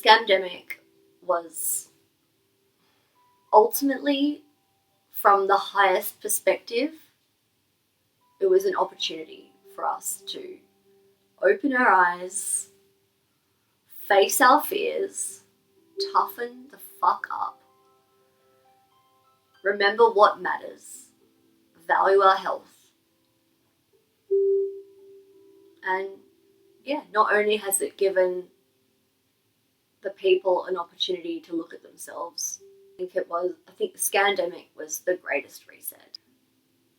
Scamdemic was ultimately, from the highest perspective, it was an opportunity for us to open our eyes, face our fears, toughen the fuck up, remember what matters, value our health, and yeah, not only has it given the people an opportunity to look at themselves, I think the Scamdemic was the greatest reset.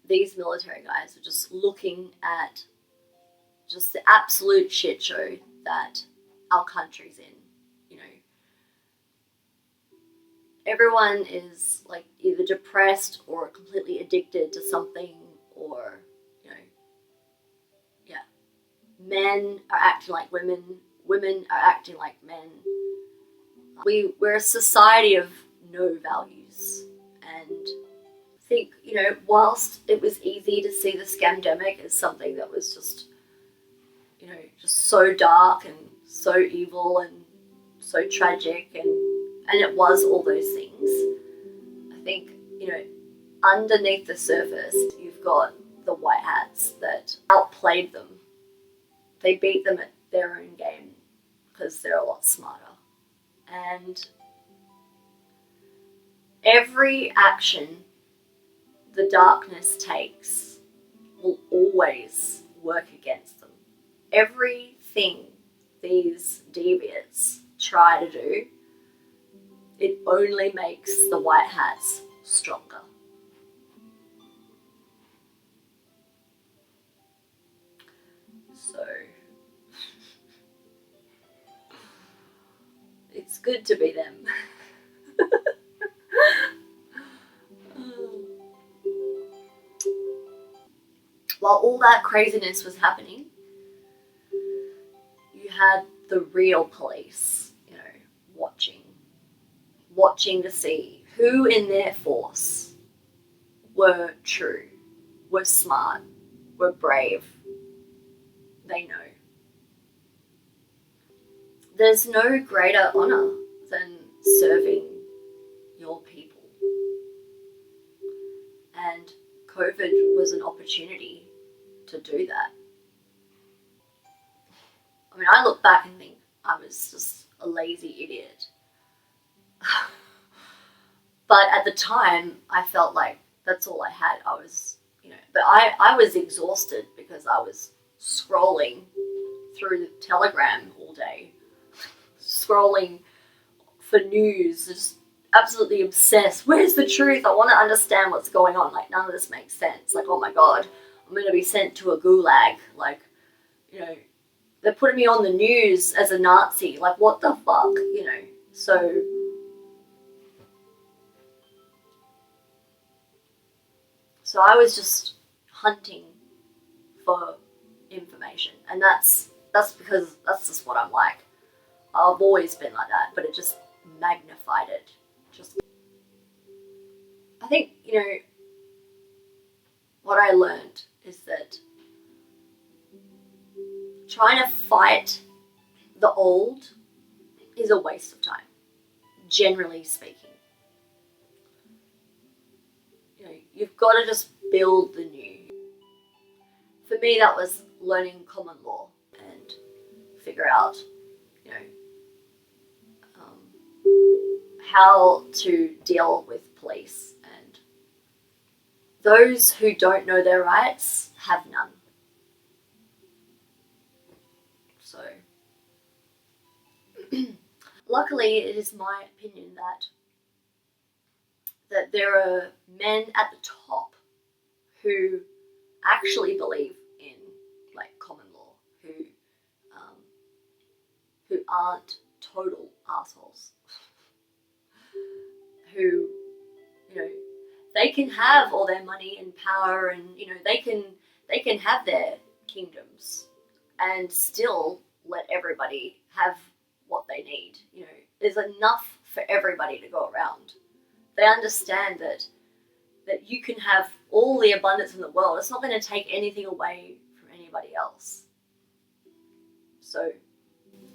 These military guys were just looking at just the absolute shit show that our country's in. You know, everyone is like either depressed or completely addicted to something, or, you know, yeah. Men are acting like women, women are acting like men. We're a society of no values, and I think, you know, whilst it was easy to see the Scamdemic as something that was just, you know, just so dark and so evil and so tragic, and it was all those things, I think, you know, underneath the surface, you've got the white hats that outplayed them. They beat them at their own game because they're a lot smarter. And every action the darkness takes will always work against them. Everything these deviants try to do, it only makes the white hats stronger. So it's good to be them. While all that craziness was happening, you had the real police, you know, watching to see who in their force were true, were smart, were brave. They know. There's no greater honour than serving your people. And COVID was an opportunity to do that. I mean, I look back and think I was just a lazy idiot. But at the time, I felt like that's all I had. I was, you know, but I was exhausted because I was scrolling through the Telegram all day, scrolling for news, just absolutely obsessed. Where's the truth? I want to understand what's going on. Like, none of this makes sense. Like, oh my God, I'm going to be sent to a gulag. Like, you know, they're putting me on the news as a Nazi. Like, what the fuck, you know? So I was just hunting for information, and that's because that's just what I'm like. I've always been like that, but it just magnified it. I think, you know, what I learned is that trying to fight the old is a waste of time, generally speaking. You know, you've got to just build the new. For me, that was learning common law and figure out, you know, how to deal with police. And those who don't know their rights have none. So, luckily, it is my opinion that there are men at the top who actually believe in, like, common law, who aren't total assholes, who, you know, they can have all their money and power, and, you know, they can have their kingdoms and still let everybody have what they need. You know, there's enough for everybody to go around. They understand that you can have all the abundance in the world. It's not going to take anything away from anybody else. So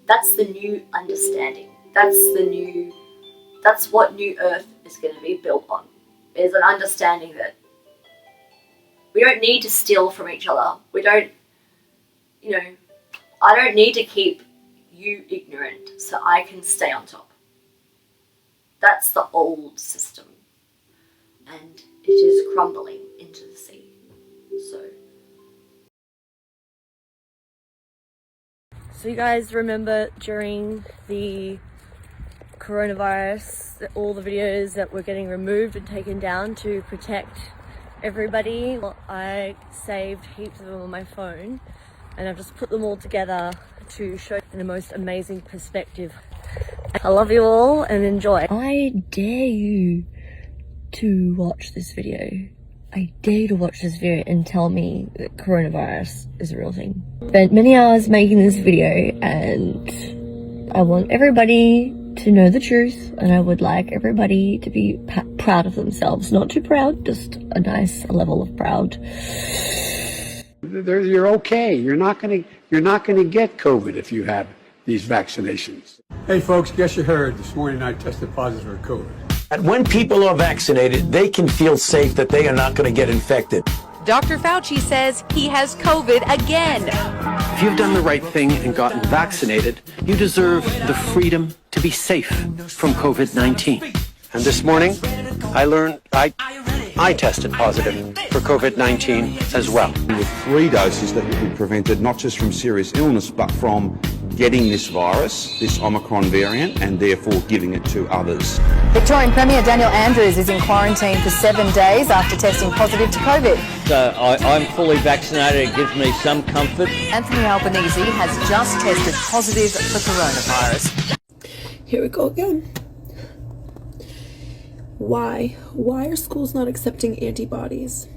that's the new understanding that's what New Earth is going to be built on. Is an understanding that we don't need to steal from each other. We don't, I don't need to keep you ignorant so I can stay on top. That's the old system. And it is crumbling into the sea. So you guys remember during the coronavirus, all the videos that were getting removed and taken down to protect everybody? Well, I saved heaps of them on my phone and I've just put them all together to show in the most amazing perspective. I love you all and enjoy. I dare you to watch this video. I dare you to watch this video and tell me that coronavirus is a real thing. Spent many hours making this video and I want everybody to know the truth, and I would like everybody to be proud of themselves. Not too proud, just a nice level of proud. You're okay. You're not gonna get COVID if you have these vaccinations. Hey folks, guess you heard this morning I tested positive for COVID. And when people are vaccinated, they can feel safe that they are not going to get infected. Dr. Fauci says he has COVID again. If you've done the right thing and gotten vaccinated, you deserve the freedom to be safe from COVID-19. And this morning, I learned I tested positive for COVID-19 as well. With 3 doses that will be prevented not just from serious illness, but from getting this virus, this Omicron variant, and therefore giving it to others. Victorian Premier Daniel Andrews is in quarantine for 7 days after testing positive to COVID. So I'm fully vaccinated. It gives me some comfort. Anthony Albanese has just tested positive for coronavirus. Here we go again. Why? Why are schools not accepting antibodies?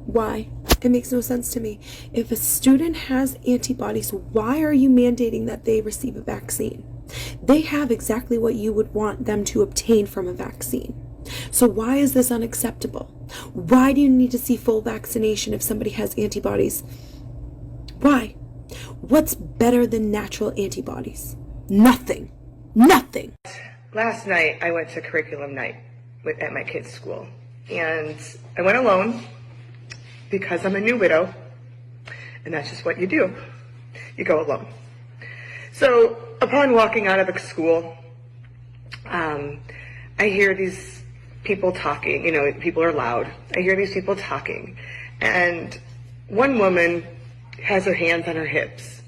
Why? It makes no sense to me. If a student has antibodies, why are you mandating that they receive a vaccine? They have exactly what you would want them to obtain from a vaccine. So why is this unacceptable? Why do you need to see full vaccination if somebody has antibodies? Why? What's better than natural antibodies? Nothing. Nothing. Last night I went to curriculum night at my kids' school, and I went alone because I'm a new widow, and that's just what you do. You go alone. So upon walking out of the school, I hear these people talking. People are loud. I hear these people talking, and one woman has her hands on her hips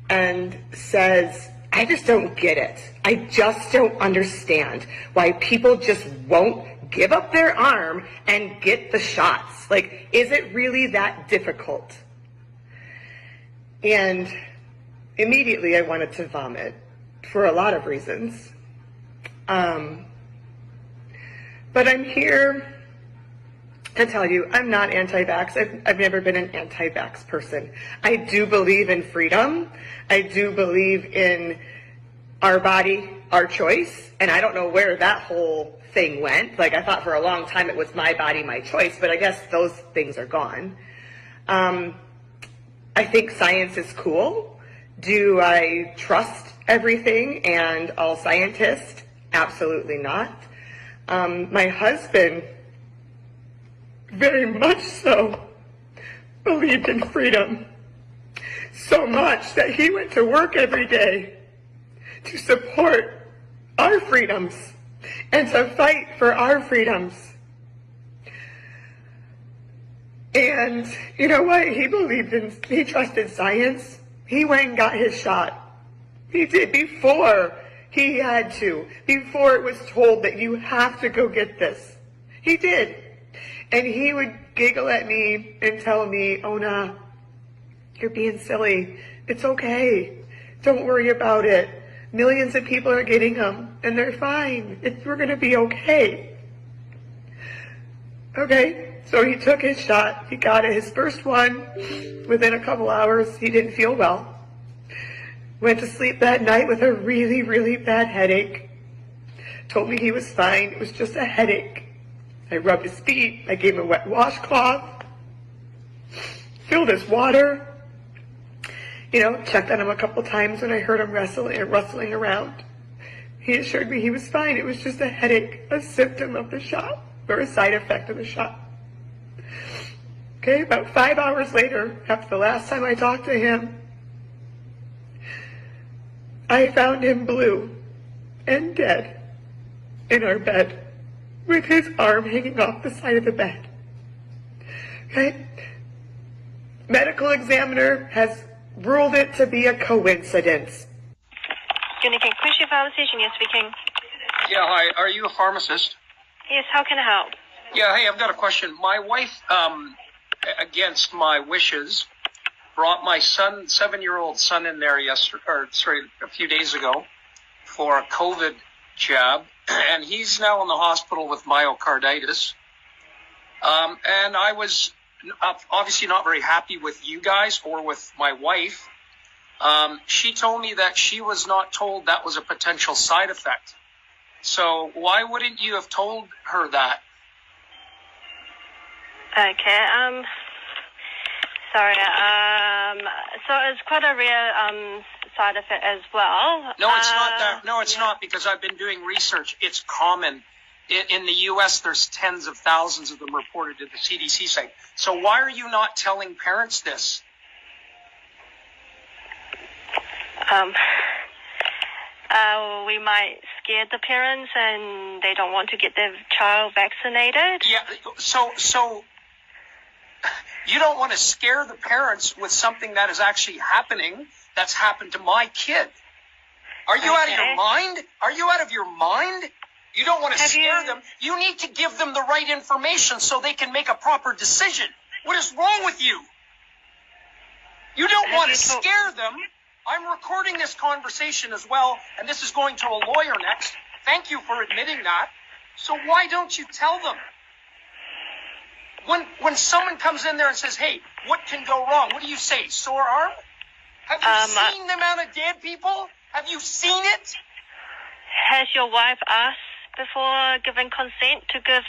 and says, I just don't get it. I just don't understand why people just won't give up their arm and get the shots. Like, is it really that difficult? And immediately I wanted to vomit for a lot of reasons. But I'm here to tell you, I'm not anti-vax. I've never been an anti-vax person. I do believe in freedom. I do believe in our body, our choice. And I don't know where that whole thing went. Like, I thought for a long time it was my body, my choice, but I guess those things are gone. I think science is cool. Do I trust everything and all scientists? Absolutely not. My husband very much so believed in freedom, so much that he went to work every day to support our freedoms and to fight for our freedoms. And you know what? He trusted science. He went and got his shot. He did before he had to, before it was told that you have to go get this. He did. And he would giggle at me and tell me, Ona, you're being silly. It's okay. Don't worry about it. Millions of people are getting them, and they're fine. We're going to be okay. Okay, so he took his shot. He got it, his first one. Within a couple hours, he didn't feel well. Went to sleep that night with a really, really bad headache. Told me he was fine. It was just a headache. I rubbed his feet. I gave him a wet washcloth. Filled his water. Checked on him a couple times when I heard him rustling around. He assured me he was fine. It was just a headache, a symptom of the shot, or a side effect of the shot. Okay, about 5 hours later, after the last time I talked to him, I found him blue and dead in our bed with his arm hanging off the side of the bed. Okay? Medical examiner has ruled it to be a coincidence. You're speaking. Yeah, hi. Are you a pharmacist? Yes, how can I help? Yeah, hey, I've got a question. My wife, against my wishes, brought my 7-year-old son in there a few days ago for a COVID jab, and he's now in the hospital with myocarditis. And I was obviously not very happy with you guys or with my wife. She told me that she was not told that was a potential side effect. So why wouldn't you have told her that? Okay, sorry, so it's quite a rare, side effect as well. No, it's not that. No, it's not, because I've been doing research. It's common. In the U.S., there's tens of thousands of them reported to the CDC site. So why are you not telling parents this? We might scare the parents and they don't want to get their child vaccinated. Yeah, so you don't want to scare the parents with something that is actually happening, that's happened to my kid. Are you out of your mind? Are you out of your mind? You don't want to scare them. You need to give them the right information so they can make a proper decision. What is wrong with you? You don't want to scare them. I'm recording this conversation as well, and this is going to a lawyer next. Thank you for admitting that. So why don't you tell them? When someone comes in there and says, hey, what can go wrong? What do you say? Sore arm? Have you seen the amount of dead people? Have you seen it? Has your wife asked before giving consent to give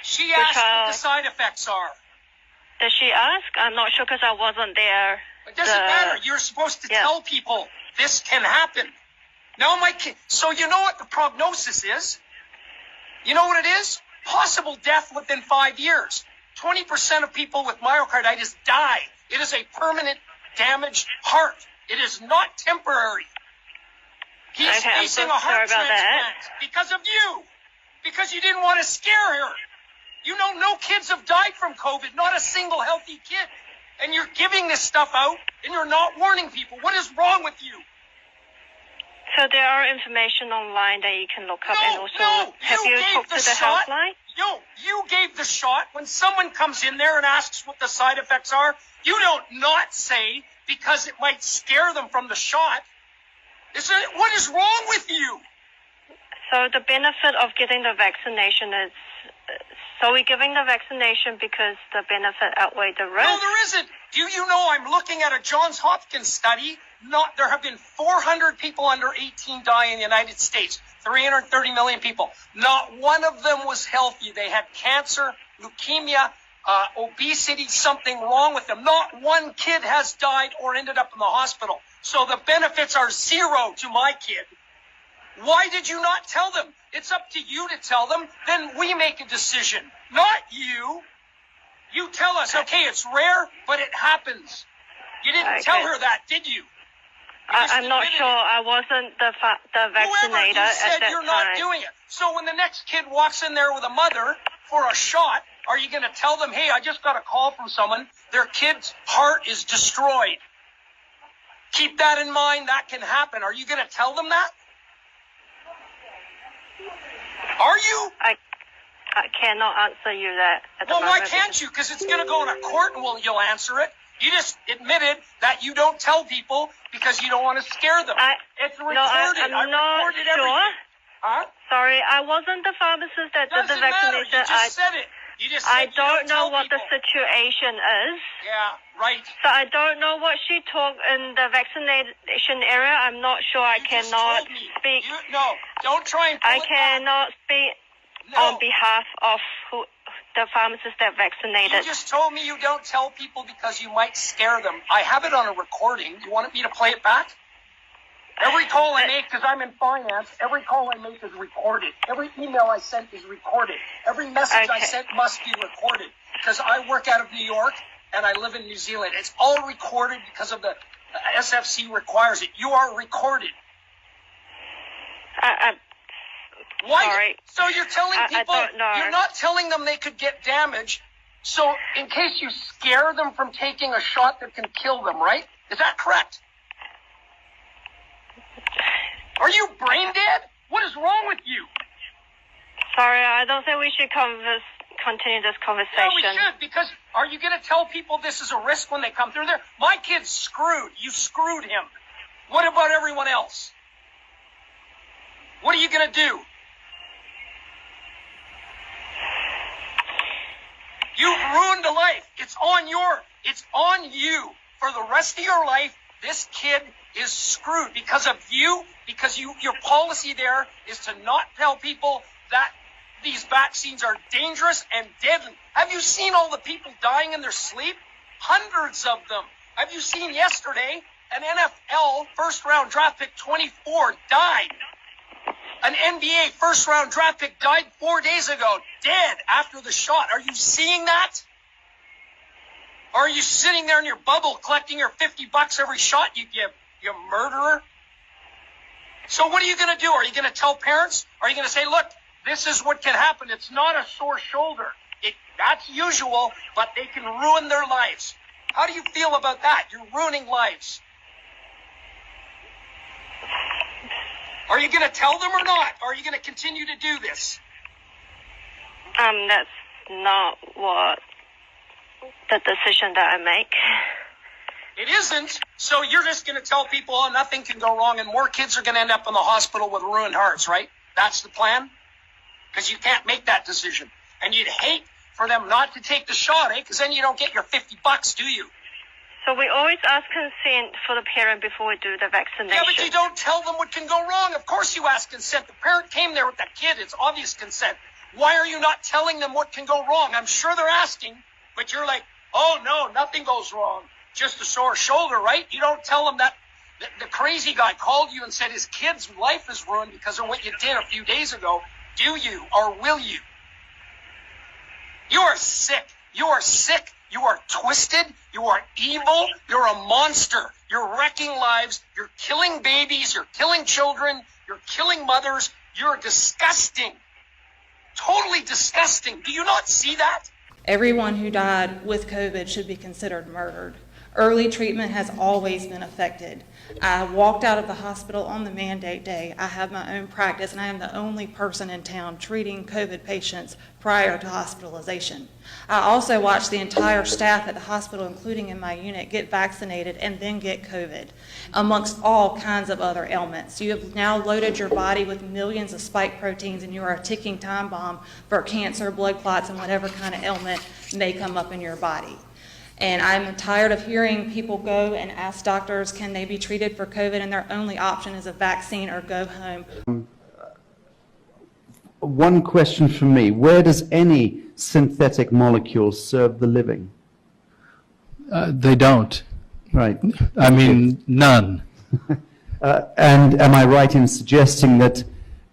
She asked what the side effects are. Did she ask? I'm not sure because I wasn't there. It doesn't matter. You're supposed to tell people this can happen. Now my kid, so you know what the prognosis is? You know what it is? Possible death within 5 years. 20% of people with myocarditis die. It is a permanent damaged heart. It is not temporary. He's facing a heart transplant because of you. Because you didn't want to scare her. You know, no kids have died from COVID, not a single healthy kid. And you're giving this stuff out, and you're not warning people. What is wrong with you? So there are information online that you can look up, and also have you talked to the helpline? You gave the shot. When someone comes in there and asks what the side effects are, you don't not say because it might scare them from the shot. What is wrong with you? So the benefit of getting the vaccination is, so we're giving the vaccination because the benefit outweighs the risk? No, there isn't. Do you know I'm looking at a Johns Hopkins study? There have been 400 people under 18 die in the United States. 330 million people. Not one of them was healthy. They had cancer, leukemia, obesity, something wrong with them. Not one kid has died or ended up in the hospital. So the benefits are zero to my kid. Why did you not tell them? It's up to you to tell them. Then we make a decision, not you. You tell us, okay, it's rare, but it happens. You didn't tell her that, did you? I'm not sure. I wasn't the vaccinator you said at that you're time. Not doing it. So when the next kid walks in there with a mother for a shot, are you going to tell them, hey, I just got a call from someone. Their kid's heart is destroyed. Keep that in mind. That can happen. Are you going to tell them that? Are you? I cannot answer you that at the moment. Well, why can't you? Because it's going to go to court and you'll answer it. You just admitted that you don't tell people because you don't want to scare them. It's recorded. No, I'm not recorded sure. everything. Huh? Sorry, I wasn't the pharmacist that did the vaccination. Matter. You just said it. You just said I don't know what people. The situation is. Yeah, right. So I don't know what she talked in the vaccination area. I'm not sure. I cannot speak. No, don't try and pull I cannot speak on behalf of the pharmacist that vaccinated. You just told me you don't tell people because you might scare them. I have it on a recording. You want me to play it back? Every call I make, because I'm in finance, every call I make is recorded. Every email I sent is recorded. Every message I sent must be recorded, because I work out of New York and I live in New Zealand. It's all recorded because of the SFC requires it. You are recorded. Why? Sorry. So you're telling people, I don't know. you're not telling them they could get damaged. So in case you scare them from taking a shot that can kill them, right? Is that correct? Are you brain dead? What is wrong with you? Sorry, I don't think we should continue this conversation. Yeah, we should, because are you going to tell people this is a risk when they come through there? My kid's screwed. You screwed him. What about everyone else? What are you going to do? You've ruined a life. It's on you. For the rest of your life, this kid is screwed because of you, because your policy there is to not tell people that these vaccines are dangerous and deadly. Have you seen all the people dying in their sleep? Hundreds of them. Have you seen yesterday an NFL first-round draft pick 24 died? An NBA first-round draft pick died 4 days ago, dead after the shot. Are you seeing that? Or are you sitting there in your bubble collecting your $50 every shot you give, you murderer? So what are you going to do? Are you going to tell parents? Are you going to say, look, this is what can happen. It's not a sore shoulder. That's usual, but they can ruin their lives. How do you feel about that? You're ruining lives. Are you going to tell them or not? Are you going to continue to do this? That's not what the decision that I make. It isn't. So you're just going to tell people, oh, nothing can go wrong, and more kids are going to end up in the hospital with ruined hearts, right? That's the plan? Because you can't make that decision. And you'd hate for them not to take the shot, eh? Because then you don't get your $50, do you? So we always ask consent for the parent before we do the vaccination. Yeah, but you don't tell them what can go wrong. Of course you ask consent. The parent came there with that kid. It's obvious consent. Why are you not telling them what can go wrong? I'm sure they're asking, but you're like, oh, no, nothing goes wrong. Just a sore shoulder, right? You don't tell them that the crazy guy called you and said his kid's life is ruined because of what you did a few days ago. Do you or will you? You are sick. You are sick. You are twisted. You are evil. You're a monster. You're wrecking lives. You're killing babies. You're killing children. You're killing mothers. You're disgusting. Totally disgusting. Do you not see that? Everyone who died with COVID should be considered murdered. Early treatment has always been affected. I walked out of the hospital on the mandate day. I have my own practice, and I am the only person in town treating COVID patients prior to hospitalization. I also watched the entire staff at the hospital, including in my unit, get vaccinated and then get COVID, amongst all kinds of other ailments. You have now loaded your body with millions of spike proteins, and you are a ticking time bomb for cancer, blood clots, and whatever kind of ailment may come up in your body. And I'm tired of hearing people go and ask doctors, can they be treated for COVID, and their only option is a vaccine or go home. One question from me. Where does any synthetic molecule serve the living? They don't. Right. I mean, none. And am I right in suggesting that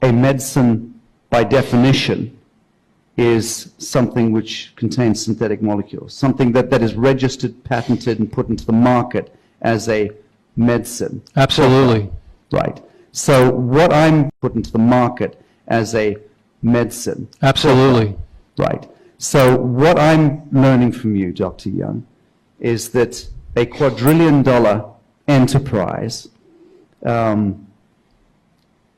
a medicine, by definition, is something which contains synthetic molecules, something that is registered, patented, and put into the market as a medicine? Absolutely. Right. So what I'm put into the market as a medicine. Absolutely. Right. So what I'm learning from you, Dr. Young, is that a quadrillion-dollar enterprise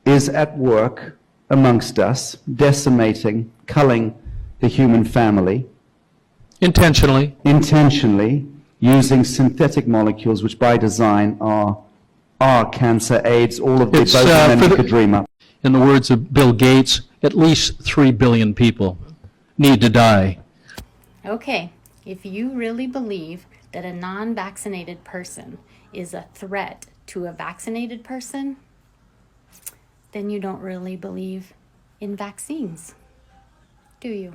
is at work amongst us, decimating, culling the human family. Intentionally. Intentionally, using synthetic molecules which by design are cancer, AIDS, all of the both men could dream up. In the words of Bill Gates, at least 3 billion people need to die. Okay, if you really believe that a non-vaccinated person is a threat to a vaccinated person, then you don't really believe in vaccines, do you?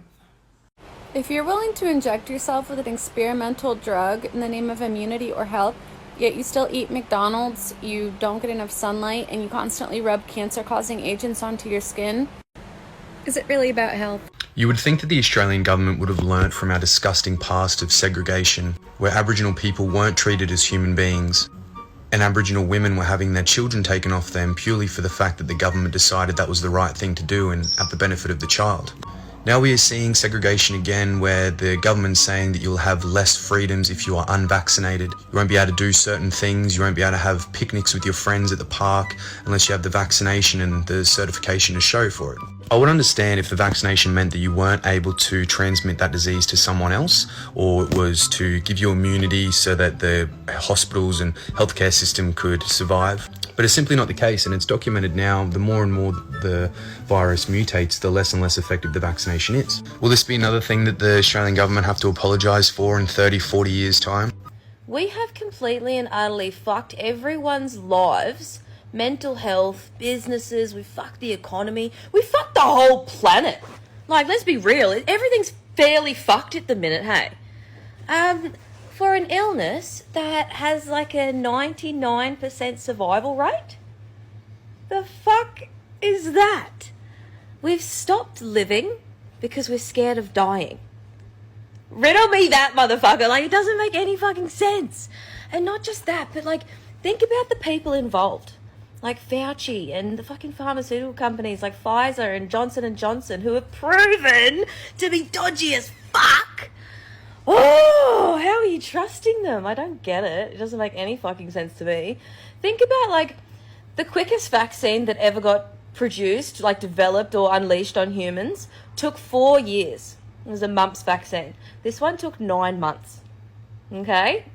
If you're willing to inject yourself with an experimental drug in the name of immunity or health, yet you still eat McDonald's, you don't get enough sunlight, and you constantly rub cancer-causing agents onto your skin? Is it really about health? You would think that the Australian government would have learnt from our disgusting past of segregation, where Aboriginal people weren't treated as human beings, and Aboriginal women were having their children taken off them purely for the fact that the government decided that was the right thing to do and at the benefit of the child. Now we are seeing segregation again, where the government's saying that you'll have less freedoms if you are unvaccinated. You won't be able to do certain things. You won't be able to have picnics with your friends at the park unless you have the vaccination and the certification to show for it. I would understand if the vaccination meant that you weren't able to transmit that disease to someone else, or it was to give you immunity so that the hospitals and healthcare system could survive. But it's simply not the case, and it's documented now, the more and more the virus mutates, the less and less effective the vaccination is. Will this be another thing that the Australian government have to apologise for in 30, 40 years' time? We have completely and utterly fucked everyone's lives, mental health, businesses, we fucked the economy, we fucked the whole planet. Like, let's be real, everything's fairly fucked at the minute, hey? For an illness that has like a 99% survival rate? The fuck is that? We've stopped living because we're scared of dying. Riddle me that, motherfucker. Like, it doesn't make any fucking sense. And not just that, but like, think about the people involved. Like Fauci and the fucking pharmaceutical companies like Pfizer and Johnson & Johnson, who have proven to be dodgy as fuck. Oh, how are you trusting them? I don't get it. It doesn't make any fucking sense to me. Think about, like, the quickest vaccine that ever got produced, like developed or unleashed on humans, took 4 years. It was a mumps vaccine. This one took 9 months. Okay?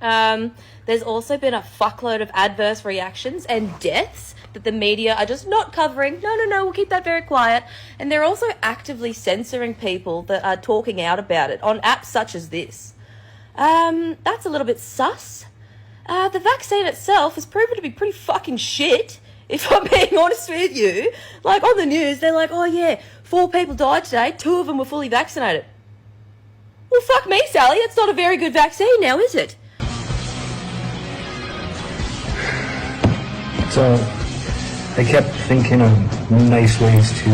There's also been a fuckload of adverse reactions and deaths that the media are just not covering. No, we'll keep that very quiet. And they're also actively censoring people that are talking out about it on apps such as this. That's a little bit sus. The vaccine itself has proven to be pretty fucking shit, if I'm being honest with you. Like, on the news, they're like, oh yeah, 4 people died today, 2 of them were fully vaccinated. Well, fuck me, Sally, that's not a very good vaccine now, is it? So, I kept thinking of nice ways to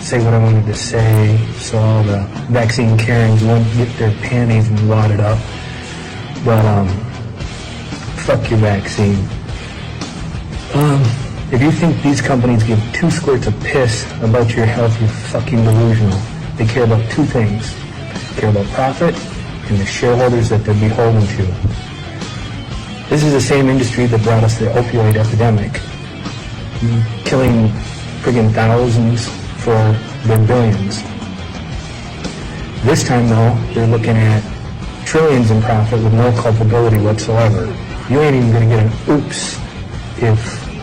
say what I wanted to say, so all the vaccine Karens won't get their panties wadded up. But, fuck your vaccine. If you think these companies give 2 squirts of piss about your health, you're fucking delusional. They care about 2 things. They care about profit and the shareholders that they're beholden to. This is the same industry that brought us the opioid epidemic, killing friggin' thousands for their billions. This time, though, they're looking at trillions in profit with no culpability whatsoever. You ain't even gonna get an oops if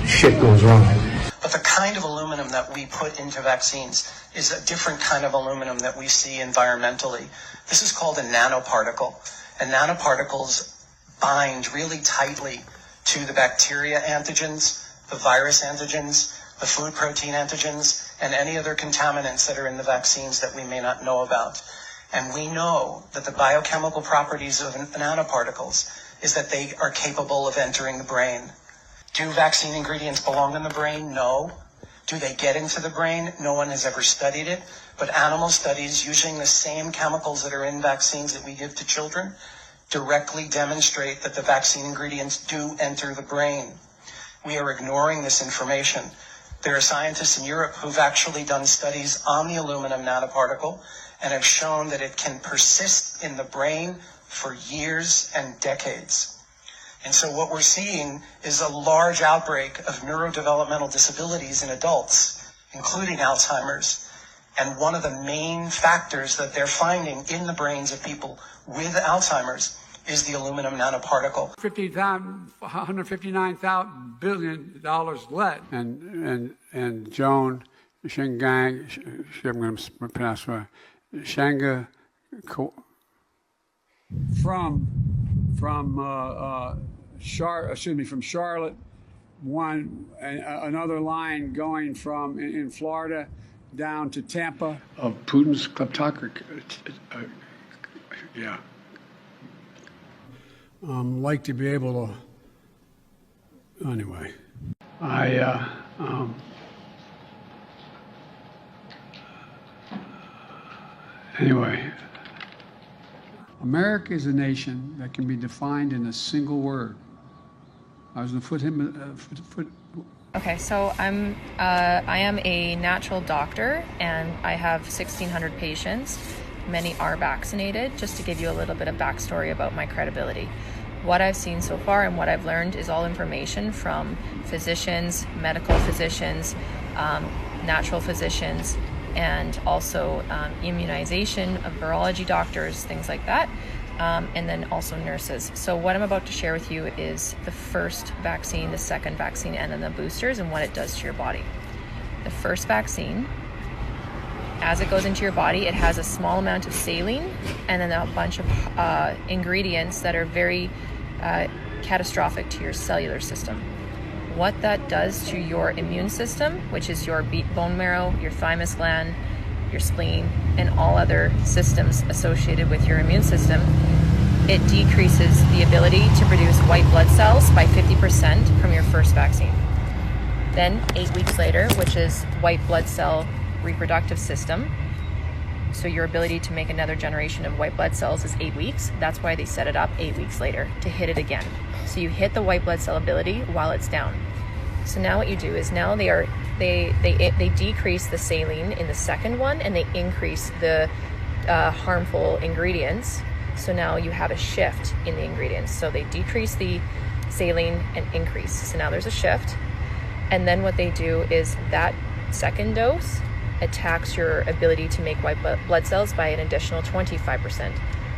shit goes wrong. But the kind of aluminum that we put into vaccines is a different kind of aluminum that we see environmentally. This is called a nanoparticle. And nanoparticles bind really tightly to the bacteria antigens, the virus antigens, the food protein antigens, and any other contaminants that are in the vaccines that we may not know about. And we know that the biochemical properties of nanoparticles is that they are capable of entering the brain. Do vaccine ingredients belong in the brain? No. Do they get into the brain? No one has ever studied it. But animal studies using the same chemicals that are in vaccines that we give to children directly demonstrate that the vaccine ingredients do enter the brain. We are ignoring this information. There are scientists in Europe who've actually done studies on the aluminum nanoparticle and have shown that it can persist in the brain for years and decades. And so what we're seeing is a large outbreak of neurodevelopmental disabilities in adults, including Alzheimer's. And one of the main factors that they're finding in the brains of people with Alzheimer's is the aluminum nanoparticle. $159 billion left. And Joan Shengang, I'm going to pronounce it, Shanga, from Charlotte, another line going from in Florida down to Tampa. Of Putin's kleptocracy. Yeah. Like to be able to Anyway, America is a nation that can be defined in a single word. I was going to put him. Okay, so I am a natural doctor, and I have 1,600 patients. Many are vaccinated. Just to give you a little bit of backstory about my credibility. What I've seen so far and what I've learned is all information from physicians, medical physicians, natural physicians, and also immunization of virology doctors, things like that, and then also nurses. So what I'm about to share with you is the first vaccine, the second vaccine, and then the boosters and what it does to your body. The first vaccine, as it goes into your body, it has a small amount of saline and then a bunch of ingredients that are very catastrophic to your cellular system. What that does to your immune system, which is your bone marrow, your thymus gland, your spleen, and all other systems associated with your immune system, it decreases the ability to produce white blood cells by 50% from your first vaccine. Then 8 weeks later, which is white blood cell reproductive system, so your ability to make another generation of white blood cells is 8 weeks. That's why they set it up 8 weeks later, to hit it again. So you hit the white blood cell ability while it's down. So now what you do is now they decrease the saline in the second one, and they increase the harmful ingredients. So now you have a shift in the ingredients. So they decrease the saline and increase. So now there's a shift. And then what they do is that second dose attacks your ability to make white blood cells by an additional 25%.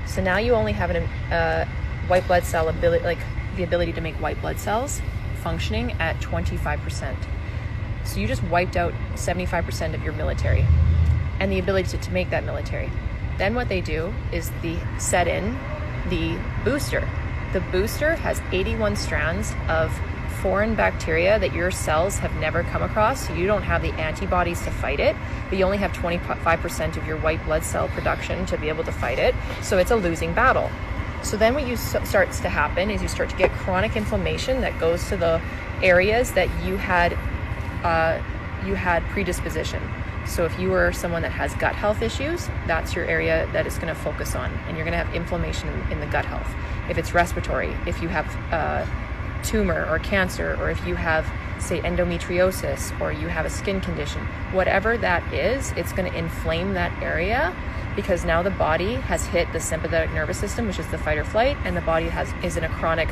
So now you only have a white blood cell ability, like the ability to make white blood cells functioning at 25%. So you just wiped out 75% of your military and the ability to make that military. Then what they do is they set in the booster. The booster has 81 strands of foreign bacteria that your cells have never come across, so you don't have the antibodies to fight it, but you only have 25% of your white blood cell production to be able to fight it, so it's a losing battle. So then what starts to happen is you start to get chronic inflammation that goes to the areas that you had predisposition. So if you are someone that has gut health issues, that's your area that it's going to focus on, and you're going to have inflammation in the gut health. If it's respiratory, if you have tumor or cancer, or if you have, say, endometriosis, or you have a skin condition, whatever that is, it's going to inflame that area, because now the body has hit the sympathetic nervous system, which is the fight or flight, and the body is in a chronic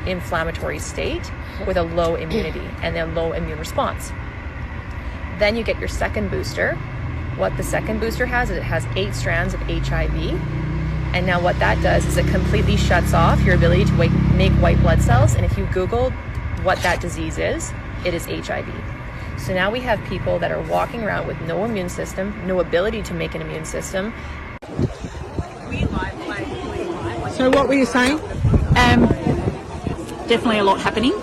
inflammatory state with a low immunity and a low immune response. Then you get your second booster. What the second booster has is it has 8 strands of HIV. And now what that does is it completely shuts off your ability to make white blood cells. And if you Google what that disease is, it is HIV. So now we have people that are walking around with no immune system, no ability to make an immune system. So what were you saying? Definitely a lot happening.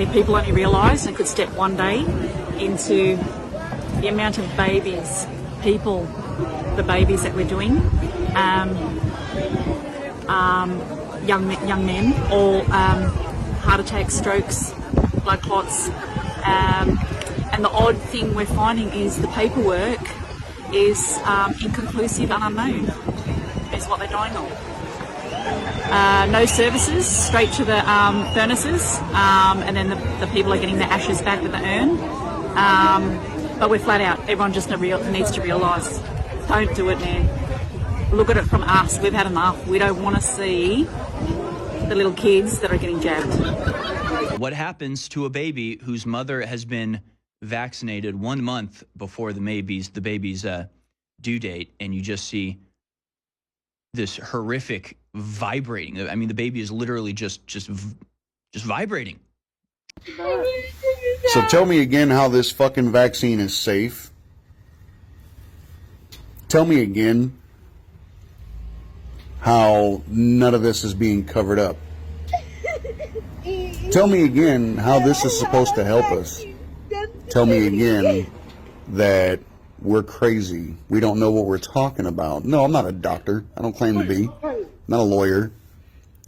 If people only realised and could step one day into the amount of babies, the babies that we're doing, young men, all heart attacks, strokes, blood clots, and the odd thing we're finding is the paperwork is inconclusive and unknown, is what they're dying of. No services, straight to the furnaces, and then the people are getting their ashes back with the urn. But we're flat out. Everyone just needs to realise, don't do it, man. Look at it from us. We've had enough. We don't want to see the little kids that are getting jabbed. What happens to a baby whose mother has been vaccinated 1 month before the baby's due date, and you just see this horrific vibrating? I mean, the baby is literally just vibrating. So tell me again how this fucking vaccine is safe. Tell me again how none of this is being covered up. Tell me again how this is supposed to help us. Tell me again that we're crazy. We don't know what we're talking about. No, I'm not a doctor. I don't claim to be. I'm not a lawyer.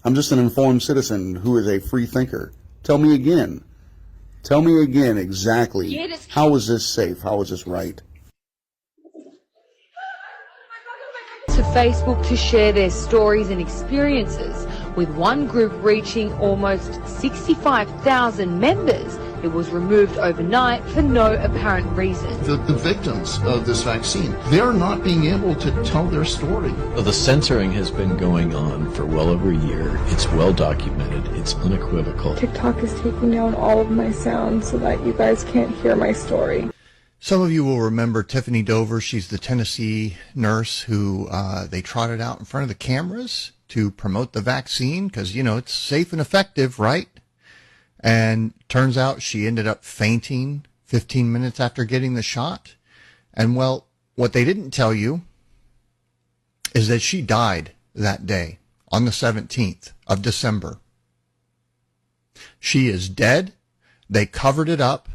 I'm just an informed citizen who is a free thinker. Tell me again. Tell me again exactly, how is this safe? How is this right? To Facebook to share their stories and experiences, with one group reaching almost 65,000 members. It was removed overnight for no apparent reason. The victims of this vaccine, they're not being able to tell their story. The censoring has been going on for well over a year. It's well documented. It's unequivocal. TikTok is taking down all of my sounds so that you guys can't hear my story. Some of you will remember Tiffany Dover. She's the Tennessee nurse who they trotted out in front of the cameras to promote the vaccine because, you know, it's safe and effective, right? And turns out she ended up fainting 15 minutes after getting the shot. And, well, what they didn't tell you is that she died that day on the 17th of December. She is dead. They covered it up.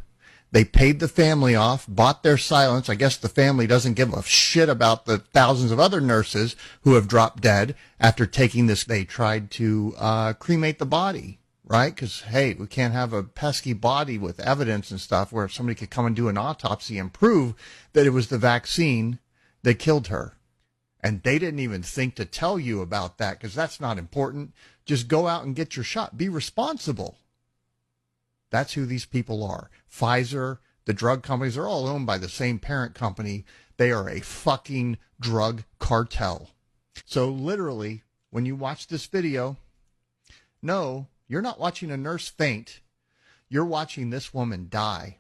They paid the family off, bought their silence. I guess the family doesn't give a shit about the thousands of other nurses who have dropped dead after taking this. They tried to cremate the body, right? Because, hey, we can't have a pesky body with evidence and stuff where somebody could come and do an autopsy and prove that it was the vaccine that killed her. And they didn't even think to tell you about that because that's not important. Just go out and get your shot. Be responsible. That's who these people are. Pfizer, the drug companies are all owned by the same parent company. They are a fucking drug cartel. So literally, when you watch this video, no, you're not watching a nurse faint. You're watching this woman die.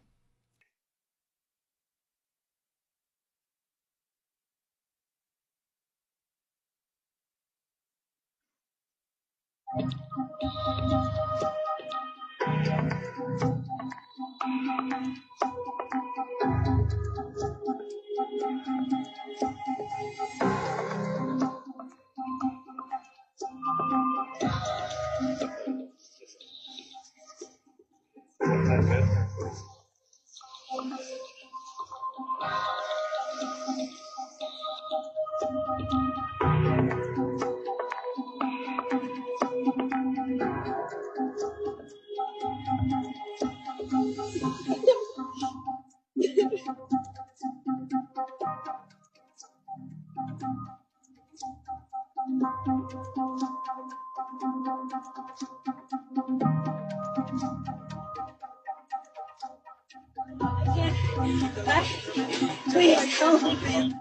Please help me.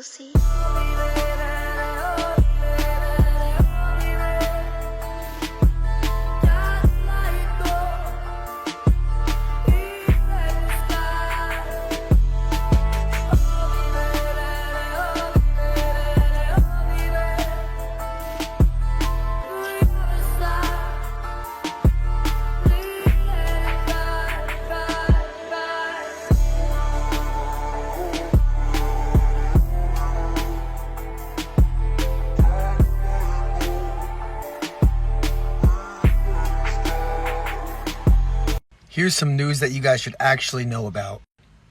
See? Here's some news that you guys should actually know about,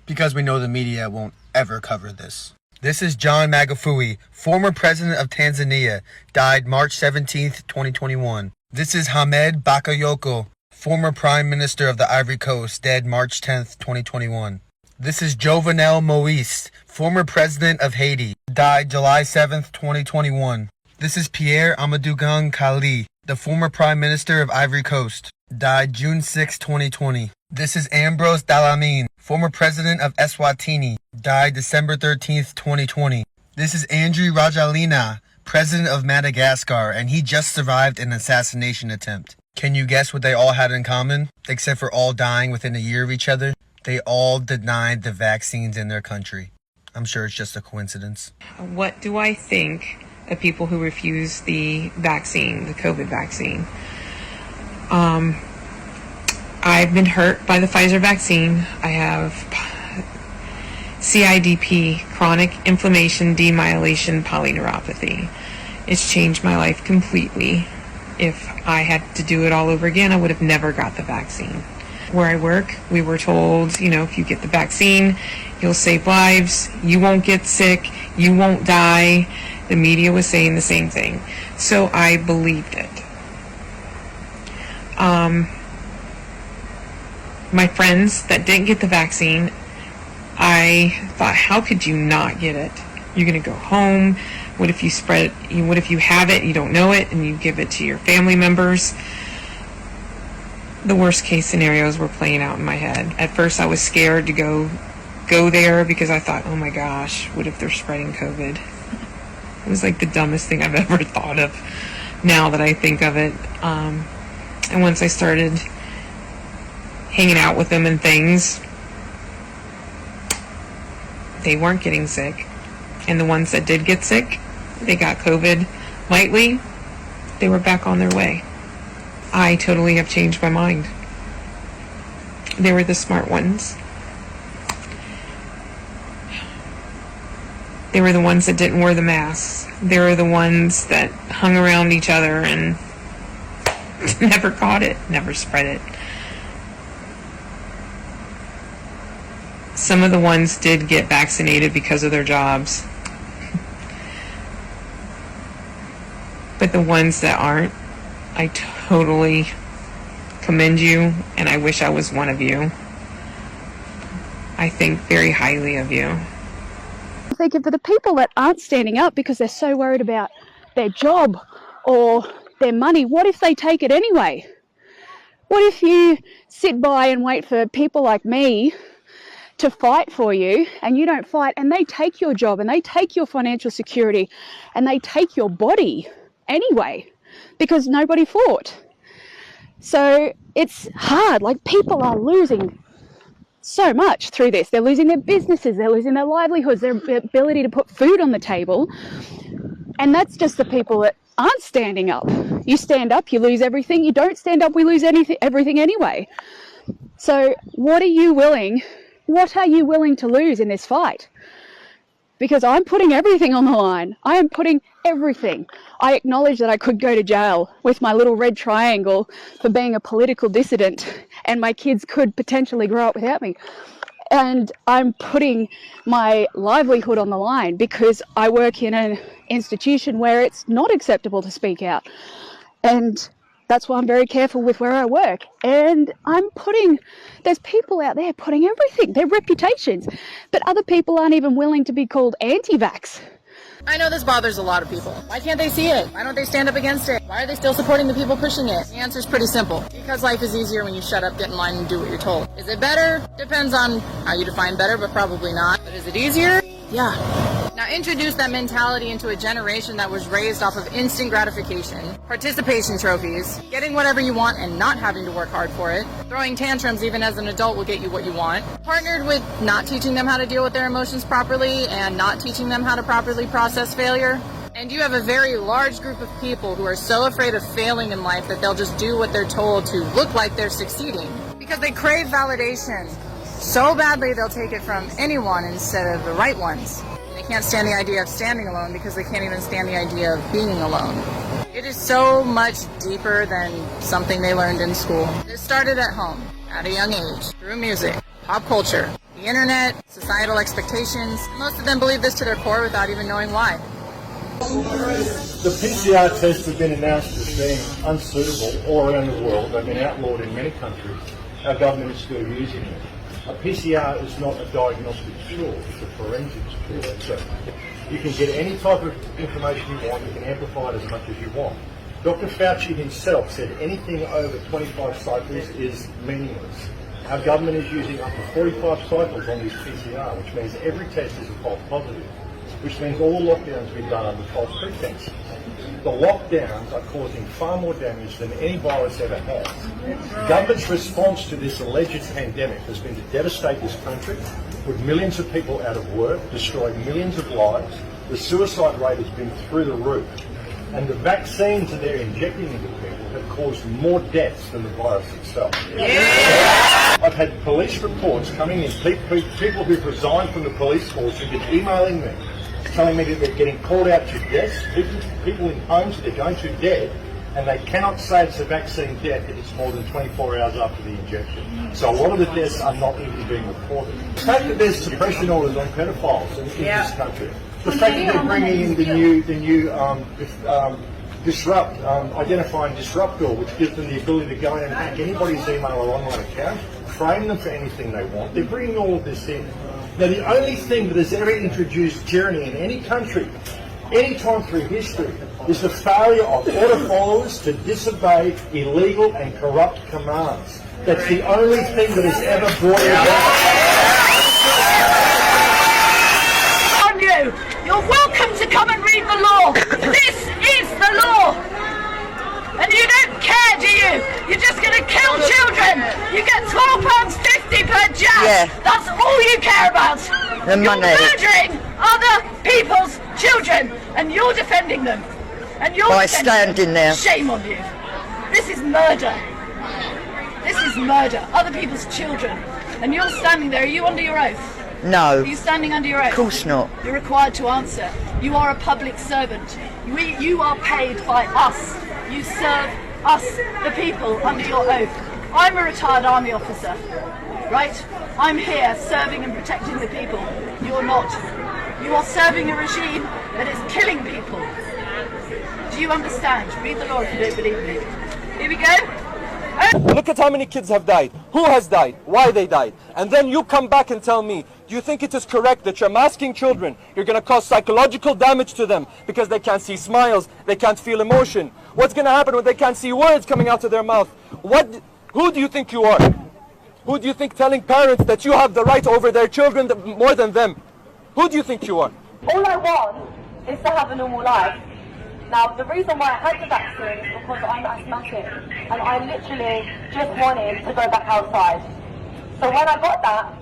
because we know the media won't ever cover this. This is John Magufuli, former president of Tanzania, died March 17th, 2021. This is Hamed Bakayoko, former prime minister of the Ivory Coast, dead March 10th, 2021. This is Jovenel Moise, former president of Haiti, died July 7th, 2021. This is Pierre Amadou Kali, the former prime minister of Ivory Coast, died June 6, 2020. This is Ambrose Dlamini, former president of Eswatini, died December 13th, 2020. This is Andry Rajoelina, president of Madagascar, and he just survived an assassination attempt. Can you guess what they all had in common? Except for all dying within a year of each other? They all denied the vaccines in their country. I'm sure it's just a coincidence. What do I think of people who refuse the vaccine, the COVID vaccine? I've been hurt by the Pfizer vaccine. I have CIDP, chronic inflammation demyelation polyneuropathy. It's changed my life completely. If I had to do it all over again, I would have never got the vaccine. Where I work, we were told, you know, if you get the vaccine, you'll save lives, you won't get sick, you won't die. The media was saying the same thing. So I believed it. My friends that didn't get the vaccine, I thought, how could you not get it? You're going to go home. What if you spread it? What if you have it, you don't know it, and you give it to your family members? The worst case scenarios were playing out in my head. At first I was scared to go there because I thought, oh my gosh, what if they're spreading COVID? It was like the dumbest thing I've ever thought of now that I think of it. And once I started hanging out with them and things, they weren't getting sick. And the ones that did get sick, they got COVID lightly, they were back on their way. I totally have changed my mind. They were the smart ones. They were the ones that didn't wear the masks. They were the ones that hung around each other and never caught it, never spread it. Some of the ones did get vaccinated because of their jobs. But the ones that aren't, I totally commend you, and I wish I was one of you. I think very highly of you. I think for the people that aren't standing up because they're so worried about their job or their money, what if they take it anyway? What if you sit by and wait for people like me to fight for you, and you don't fight, and they take your job and they take your financial security and they take your body anyway because nobody fought? So it's hard. Like, people are losing so much through this. They're losing their businesses, they're losing their livelihoods, their ability to put food on the table. And that's just the people that aren't standing up. You stand up, you lose everything. You don't stand up, we lose everything anyway. So what are you willing to lose in this fight? Because I'm putting everything on the line. I am putting everything. I acknowledge that I could go to jail with my little red triangle for being a political dissident, and my kids could potentially grow up without me. And I'm putting my livelihood on the line because I work in an institution where it's not acceptable to speak out. And that's why I'm very careful with where I work. And there's people out there putting everything, their reputations, but other people aren't even willing to be called anti-vax. I know this bothers a lot of people. Why can't they see it? Why don't they stand up against it? Why are they still supporting the people pushing it? The answer is pretty simple. Because life is easier when you shut up, get in line, and do what you're told. Is it better? Depends on how you define better, but probably not. But is it easier? Yeah. Now introduce that mentality into a generation that was raised off of instant gratification, participation trophies, getting whatever you want and not having to work hard for it, throwing tantrums even as an adult will get you what you want, partnered with not teaching them how to deal with their emotions properly and not teaching them how to properly process failure. And you have a very large group of people who are so afraid of failing in life that they'll just do what they're told to look like they're succeeding because they crave validation so badly they'll take it from anyone instead of the right ones. They can't stand the idea of standing alone because they can't even stand the idea of being alone. It is so much deeper than something they learned in school. It started at home, at a young age, through music, pop culture, the internet, societal expectations. Most of them believe this to their core without even knowing why. The PCR tests have been announced as being unsuitable all around the world. They've been outlawed in many countries. Our government is still using it. A PCR is not a diagnostic tool, it's a forensics tool. So you can get any type of information you want, you can amplify it as much as you want. Dr. Fauci himself said anything over 25 cycles is meaningless. Our government is using up to 45 cycles on this PCR, which means every test is a false positive, which means all lockdowns have been done under false pretense. The lockdowns are causing far more damage than any virus ever has. The government's response to this alleged pandemic has been to devastate this country, put millions of people out of work, destroy millions of lives. The suicide rate has been through the roof. And the vaccines that they're injecting into people have caused more deaths than the virus itself. Yeah. I've had police reports coming in, people who've resigned from the police force who've been emailing me, telling me that they're getting called out to deaths, people in homes that they're going to dead, and they cannot say it's a vaccine death if it's more than 24 hours after the injection. So a lot of the deaths are not even being reported. The fact that there's suppression orders on pedophiles in this country, the fact that they're bringing in the new identify and disrupt bill, which gives them the ability to go in and hack anybody's email or online account, frame them for anything they want. They're bringing all of this in. Now, the only thing that has ever introduced tyranny in any country, any time through history, is the failure of order followers to disobey illegal and corrupt commands. That's the only thing that has ever brought it about. You're welcome to come and read the law. This is the law. And you don't care, do you? You're just going to kill children. You get £12.50 per jab. Yeah. That's all you care about. The money. You're murdering other people's children, and you're defending them. And you're by standing there. Shame on you. This is murder. This is murder. Other people's children. And you're standing there. Are you under your oath? No. Are you standing under your oath? Of course not. You're required to answer. You are a public servant. You are paid by us. You serve us, the people, under your oath. I'm a retired army officer, right? I'm here serving and protecting the people. You're not. You are serving a regime that is killing people. Do you understand? Read the law if you don't believe me. Here we go. Look at how many kids have died. Who has died? Why they died? And then you come back and tell me, do you think it is correct that you're masking children? You're going to cause psychological damage to them because they can't see smiles, they can't feel emotion. What's going to happen when they can't see words coming out of their mouth? Who do you think you are? Who do you think telling parents that you have the right over their children more than them? Who do you think you are? All I want is to have a normal life. Now, the reason why I had the vaccine is because I'm asthmatic, and I literally just wanted to go back outside. So when I got that,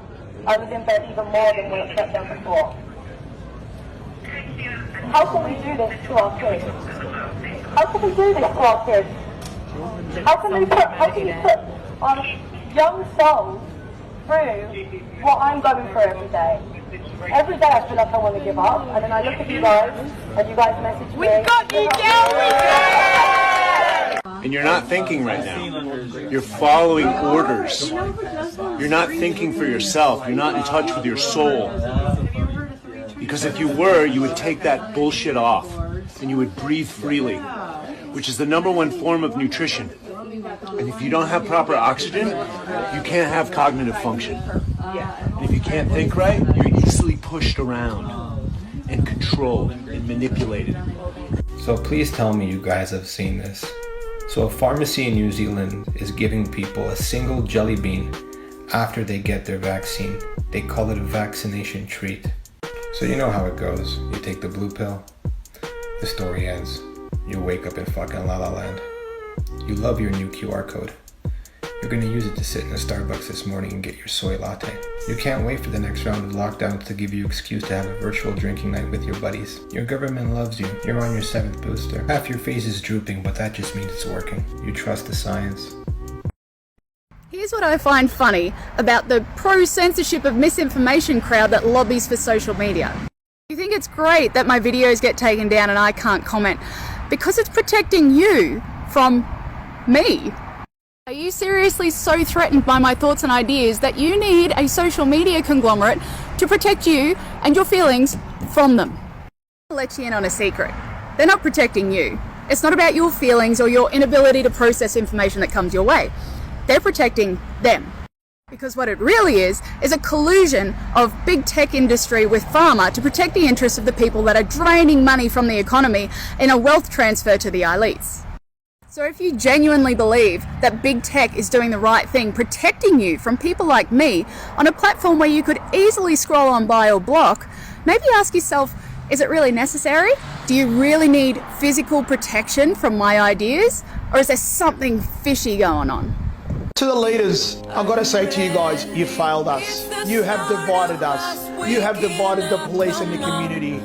I was in bed even more than when I slept there before. How can we do this to our kids? How can we do this to our kids? How can you put our young souls through what I'm going through every day? Every day I feel like I want to give up, and then I look at you guys, and you guys message me. We got you, girl! We got you! And you're not thinking right now. You're following orders. You're not thinking for yourself. You're not in touch with your soul. Because if you were, you would take that bullshit off, and you would breathe freely, which is the #1 form of nutrition. And if you don't have proper oxygen, you can't have cognitive function. And if you can't think right, you're easily pushed around and controlled and manipulated. So please tell me you guys have seen this. So a pharmacy in New Zealand is giving people a single jelly bean after they get their vaccine. They call it a vaccination treat. So you know how it goes. You take the blue pill, the story ends. You wake up in fucking La La Land. You love your new QR code. You're going to use it to sit in a Starbucks this morning and get your soy latte. You can't wait for the next round of lockdowns to give you an excuse to have a virtual drinking night with your buddies. Your government loves you. You're on your 7th booster. Half your face is drooping, but that just means it's working. You trust the science. Here's what I find funny about the pro-censorship of misinformation crowd that lobbies for social media. You think it's great that my videos get taken down and I can't comment because it's protecting you from me. Are you seriously so threatened by my thoughts and ideas that you need a social media conglomerate to protect you and your feelings from them? I'll let you in on a secret. They're not protecting you. It's not about your feelings or your inability to process information that comes your way. They're protecting them. Because what it really is a collusion of big tech industry with pharma to protect the interests of the people that are draining money from the economy in a wealth transfer to the elites. So if you genuinely believe that big tech is doing the right thing, protecting you from people like me on a platform where you could easily scroll on by or block, maybe ask yourself, is it really necessary? Do you really need physical protection from my ideas? Or is there something fishy going on? To the leaders, I've got to say to you guys, you failed us. You have divided us. You have divided the police and the community.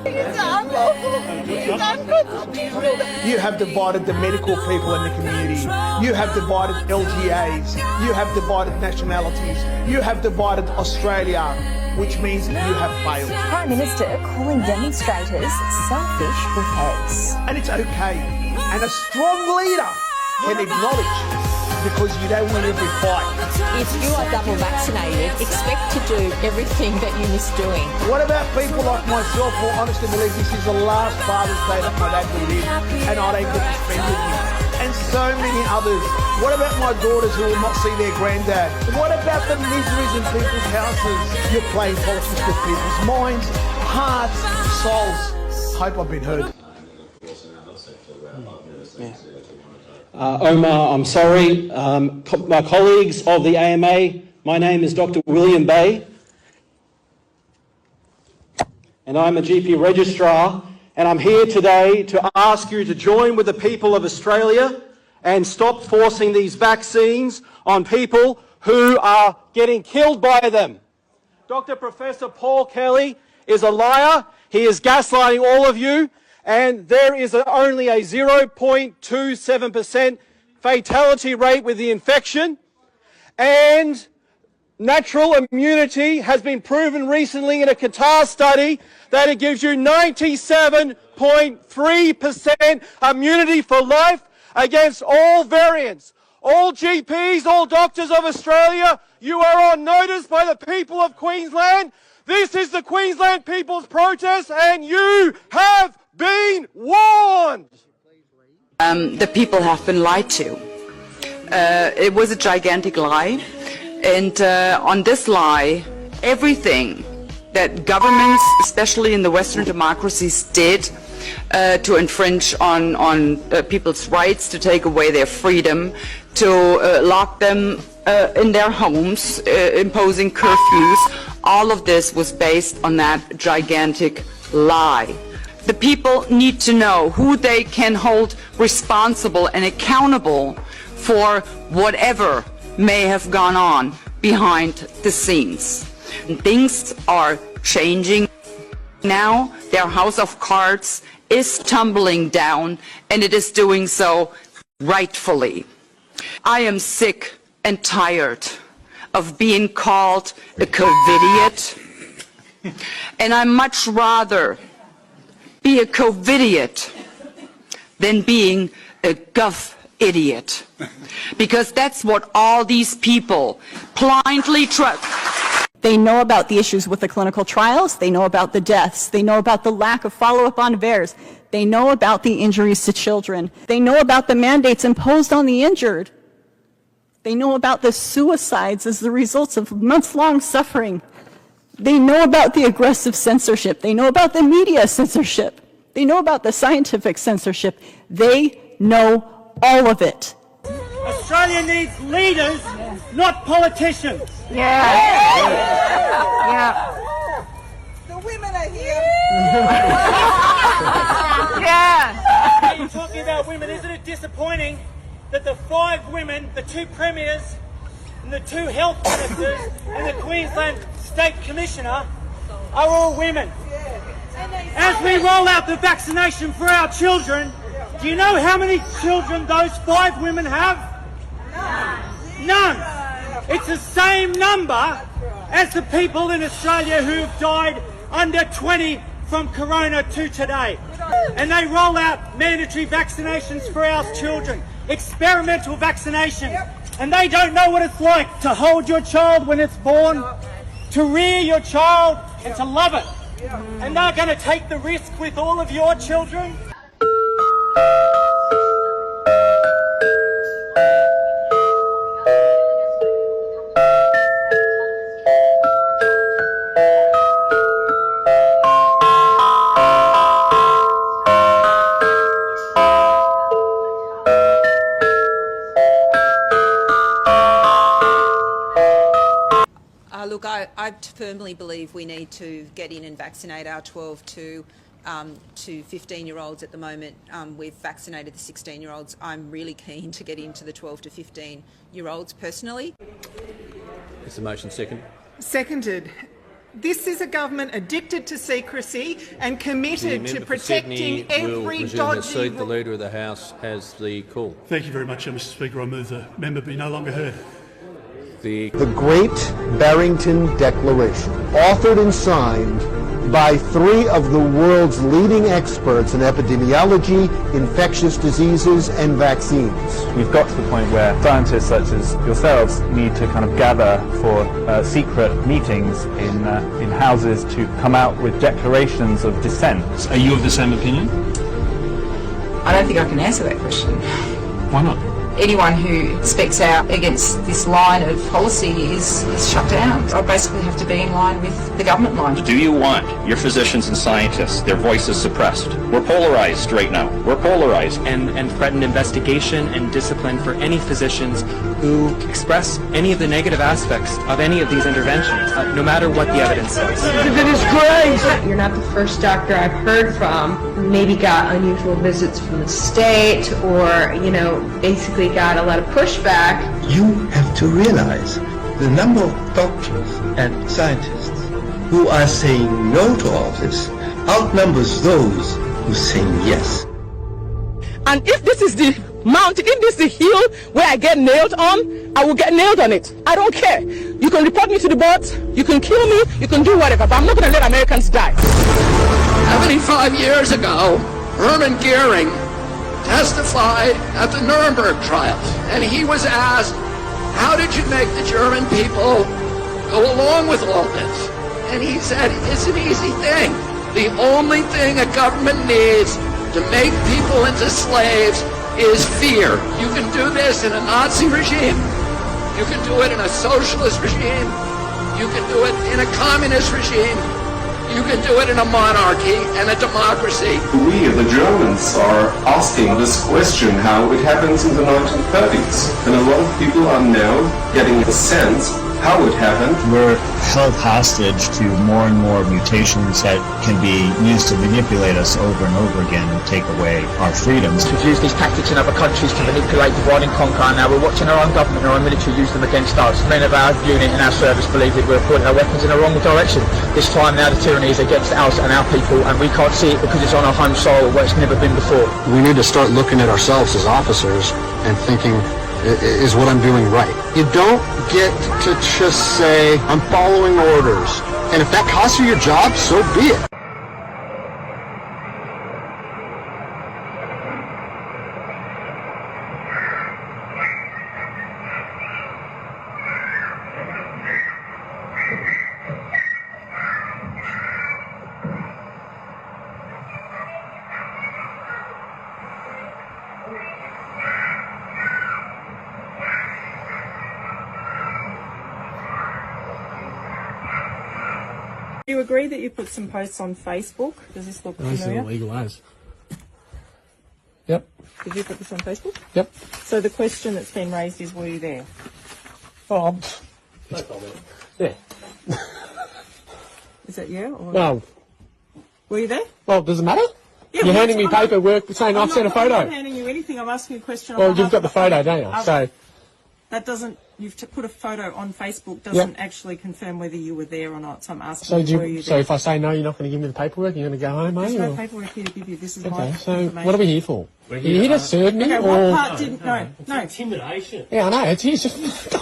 You have divided the medical people in the community. You have divided LGAs. You have divided nationalities. You have divided Australia, which means you have failed. Prime Minister calling demonstrators selfish with heads. And it's okay. And a strong leader can acknowledge, because you don't win every fight. If you are double vaccinated, expect to do everything that you miss doing. What about people like myself who honestly believe this is the last Father's Day that my dad will live and I don't get to spend with him? And so many others. What about my daughters who will not see their granddad? What about the miseries in people's houses? You're playing politics with people's minds, hearts, souls. Hope I've been heard. Omar, I'm sorry. My colleagues of the AMA, my name is Dr. William Bay, and I'm a GP registrar, and I'm here today to ask you to join with the people of Australia and stop forcing these vaccines on people who are getting killed by them. Dr. Professor Paul Kelly is a liar. He is gaslighting all of you. And there is only a 0.27% fatality rate with the infection. And natural immunity has been proven recently in a Qatar study that it gives you 97.3% immunity for life against all variants. All GPs, all doctors of Australia, you are on notice by the people of Queensland. This is the Queensland People's Protest, and you have been warned. The people have been lied to. It was a gigantic lie, and on this lie, everything that governments, especially in the Western democracies, did to infringe on people's rights, to take away their freedom, to lock them in their homes, imposing curfews, all of this was based on that gigantic lie. The people need to know who they can hold responsible and accountable for whatever may have gone on behind the scenes. And things are changing now. Their house of cards is tumbling down, and it is doing so rightfully. I am sick and tired of being called a COVIDiot, and I much rather be a COVIDiot than being a gov-idiot, because that's what all these people blindly trust. They know about the issues with the clinical trials, they know about the deaths, they know about the lack of follow-up on VAERS, they know about the injuries to children, they know about the mandates imposed on the injured, they know about the suicides as the results of months-long suffering. They know about the aggressive censorship. They know about the media censorship. They know about the scientific censorship. They know all of it. Australia needs leaders, not politicians. Yeah. The women are here. Yeah. You're talking about women. Isn't it disappointing that the 5 women, the 2 premiers, and the 2 health ministers, and the Queensland State Commissioner are all women? As we roll out the vaccination for our children, do you know how many children those 5 women have? None. It's the same number as the people in Australia who have died under 20 from corona to today. And they roll out mandatory vaccinations for our children, experimental vaccination. And they don't know what it's like to hold your child when it's born, to rear your child and to love it. And they're going to take the risk with all of your children. Look, I firmly believe we need to get in and vaccinate our 12 to to 15-year-olds at the moment. We've vaccinated the 16-year-olds. I'm really keen to get into the 12 to 15-year-olds personally. Is the motion second? Seconded. This is a government addicted to secrecy and committed to protecting every dodgy... Seat. The Leader of the House has the call. Thank you very much, Mr Speaker. I move the member be no longer heard. The Great Barrington Declaration, authored and signed by 3 of the world's leading experts in epidemiology, infectious diseases, and vaccines. We've got to the point where scientists such as yourselves need to kind of gather for secret meetings in houses to come out with declarations of dissent. Are you of the same opinion? I don't think I can answer that question. Why not? Anyone who speaks out against this line of policy is shut down. I basically have to be in line with the government line. Do you want your physicians and scientists, their voices suppressed? We're polarized right now. We're polarized. And threaten investigation and discipline for any physicians who express any of the negative aspects of any of these interventions, no matter what the evidence says. It is great! You're not the first doctor I've heard from who maybe got unusual visits from the state or, basically got a lot of pushback. You have to realize the number of doctors and scientists who are saying no to all this outnumbers those who are saying yes. And if this is the mountain, if this is the hill where I get nailed on, I will get nailed on it. I don't care. You can report me to the board, you can kill me, you can do whatever, but I'm not going to let Americans die. 75 years ago, Hermann Goering testified at the Nuremberg trials, and he was asked, how did you make the German people go along with all this? And he said, it's an easy thing. The only thing a government needs to make people into slaves is fear. You can do this in a Nazi regime, you can do it in a socialist regime, you can do it in a communist regime, you can do it in a monarchy and a democracy. We, the Germans, are asking this question how it happens in the 1930s. And a lot of people are now getting a sense how it happened. We're held hostage to more and more mutations that can be used to manipulate us over and over again and take away our freedoms. We've used these tactics in other countries to manipulate, divide and conquer, and now we're watching our own government and our own military use them against us. Men of our unit and our service believe that we're putting our weapons in the wrong direction. This time now the tyranny is against us and our people, and we can't see it because it's on our home soil where it's never been before. We need to start looking at ourselves as officers and thinking, is what I'm doing right? You don't get to just say, I'm following orders. And if that costs you your job, so be it. Do you agree that you put some posts on Facebook? Does this look familiar? This is illegal as. Yep. Did you put this on Facebook? Yep. So the question that's been raised is, were you there? Oh, no comment. Yeah. Is that yeah? Or Well, were you there? well, does it matter? Yeah, You're well, handing me paperwork saying I've sent a photo. I'm not handing you anything. I'm asking you a question. Well, you've got the photo, don't you? So that doesn't. You've put a photo on Facebook doesn't actually confirm whether you were there or not. So I'm asking were you there? So if I say no, you're not going to give me the paperwork. You're going to go home, are There's you? no paperwork here to give you. This is my Okay. So information. what are we here for? Are you here to serve me, Okay, or? what part didn't? No. Intimidation. Yeah, I know. It's just.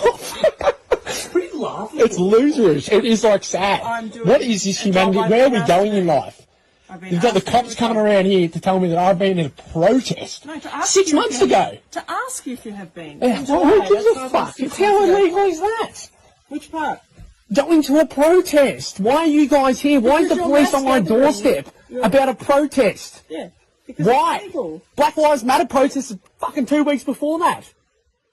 Pretty laughing. It's loserish. It is like sad. What is this humanity? Where are we going in life? You've got the cops coming around here to tell me that I've been in a protest No, to ask 6 you months if you- ago. To ask you if you have been. Yeah, well, who gives a fuck? How illegal is that? Which part? Going to a protest. Why are you guys here? Why is the Because police you're on my mass gathering. doorstep about a protest? Yeah. Because Why? it's illegal. Black Lives Matter protests fucking 2 weeks before that.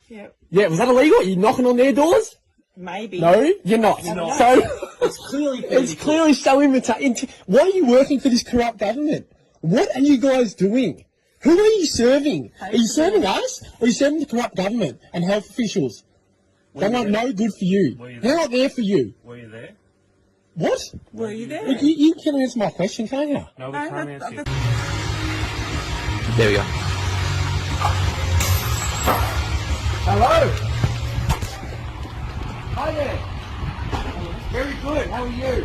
Yeah. Yeah, was that illegal? Are you knocking on their doors? Maybe. No, you're not. You're not. So It's clearly so imitating. Why are you working for this corrupt government? What are you guys doing? Who are you serving? Are you serving us, or are you serving the corrupt government and health officials? They want no good for you. They're not there for you. Were you there? What? Were you there? You can answer my question, can't you? No, we can't answer you. There we go. Hello. Hi there. Very good. How are you?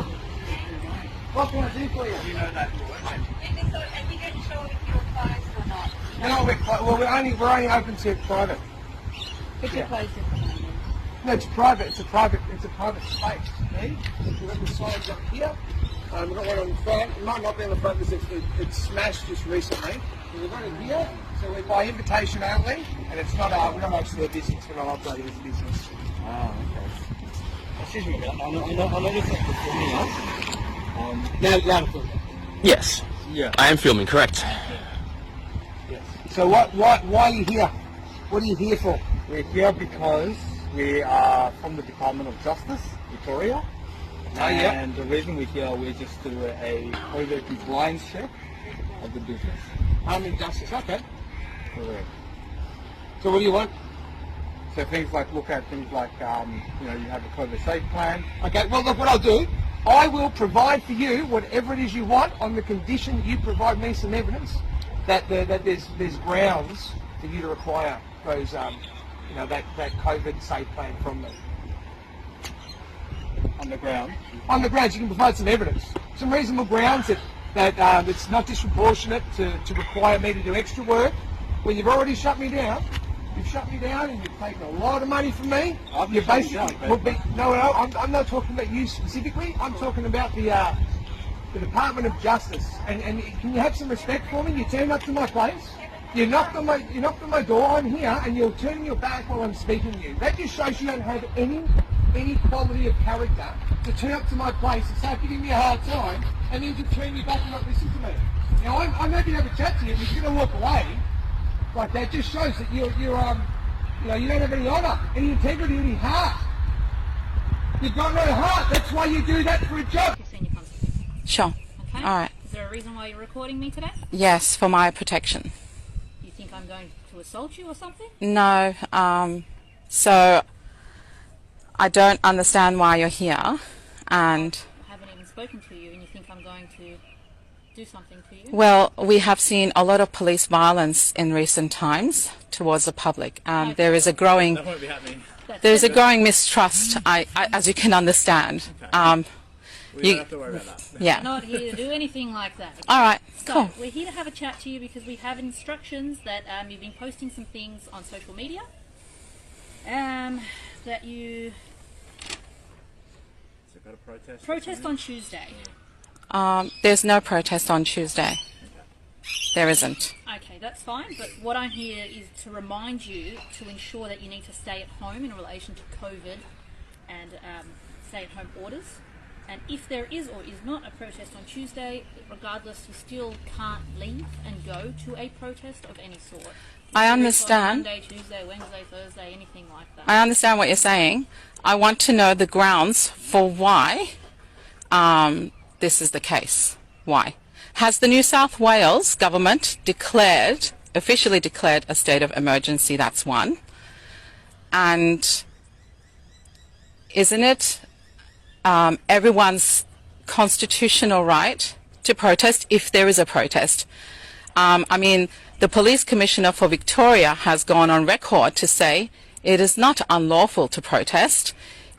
What can I do for you? You know that. And you didn't show if you were closed or not? No, we're only open to private. But you're closed at the moment. No, it's private. It's a private space. Okay? We've got the signs up here. We've got one on the front. It might not be on the front because it's smashed just recently. So we've got it here. So we're by invitation only, and it's not we're not actually a business. We're not operating as a business. Oh, okay. Excuse me, I know this is now filming. Yes. Yeah. I am filming, correct. Yes. So why are you here? What are you here for? We're here because we are from the Department of Justice, Victoria. Oh, yeah. And the reason we're here, we just do a COVID compliance check of the business. Justice, okay. Correct. So what do you want? So things like, look at things like, you have a COVID safe plan. Okay, well look what I'll do. I will provide for you whatever it is you want on the condition that you provide me some evidence that there's grounds for you to require those, that COVID safe plan from me. On the ground? On the grounds, you can provide some evidence. Some reasonable grounds that it's not disproportionate to require me to do extra work when you've already shut me down. You've shut me down and you've taken a lot of money from me. You basically will be I'm not talking about you specifically. I'm talking about the Department of Justice. And can you have some respect for me? You turned up to my place. You knocked on my door. I'm here, and you're turning your back while I'm speaking to you. That just shows you don't have any quality of character to turn up to my place and start giving me a hard time, and then to turn your back and not listen to me. Now I'm happy to have a chat to you, but you're going to walk away. Like that just shows that you don't have any honour, any integrity, any heart. You've got no heart. That's why you do that for a job. Sure. Okay. All right. Is there a reason why you're recording me today? Yes, for my protection. You think I'm going to assault you or something? No. So I don't understand why you're here, and I haven't even spoken to you, and you think I'm going to do something to you? well, we have seen a lot of police violence in recent times towards the public, and Okay. there is a growing That won't be happening. there's a growing mistrust. As you can understand. We don't have to worry about that. Yeah. We're not here to do anything like that. All right. So, Cool. we're here to have a chat to you because we have instructions that you've been posting some things on social media. That you protest on Tuesday. There's no protest on Tuesday. There isn't. Okay, that's fine, but what I'm here is to remind you to ensure that you need to stay at home in relation to COVID and stay-at-home orders. And if there is or is not a protest on Tuesday, regardless, you still can't leave and go to a protest of any sort. I understand. Monday, Tuesday, Wednesday, Thursday, anything like that. I understand what you're saying. I want to know the grounds for why this is the case. Why? Has the New South Wales government officially declared a state of emergency? That's one. And isn't it everyone's constitutional right to protest if there is a protest? I mean, the Police Commissioner for Victoria has gone on record to say it is not unlawful to protest.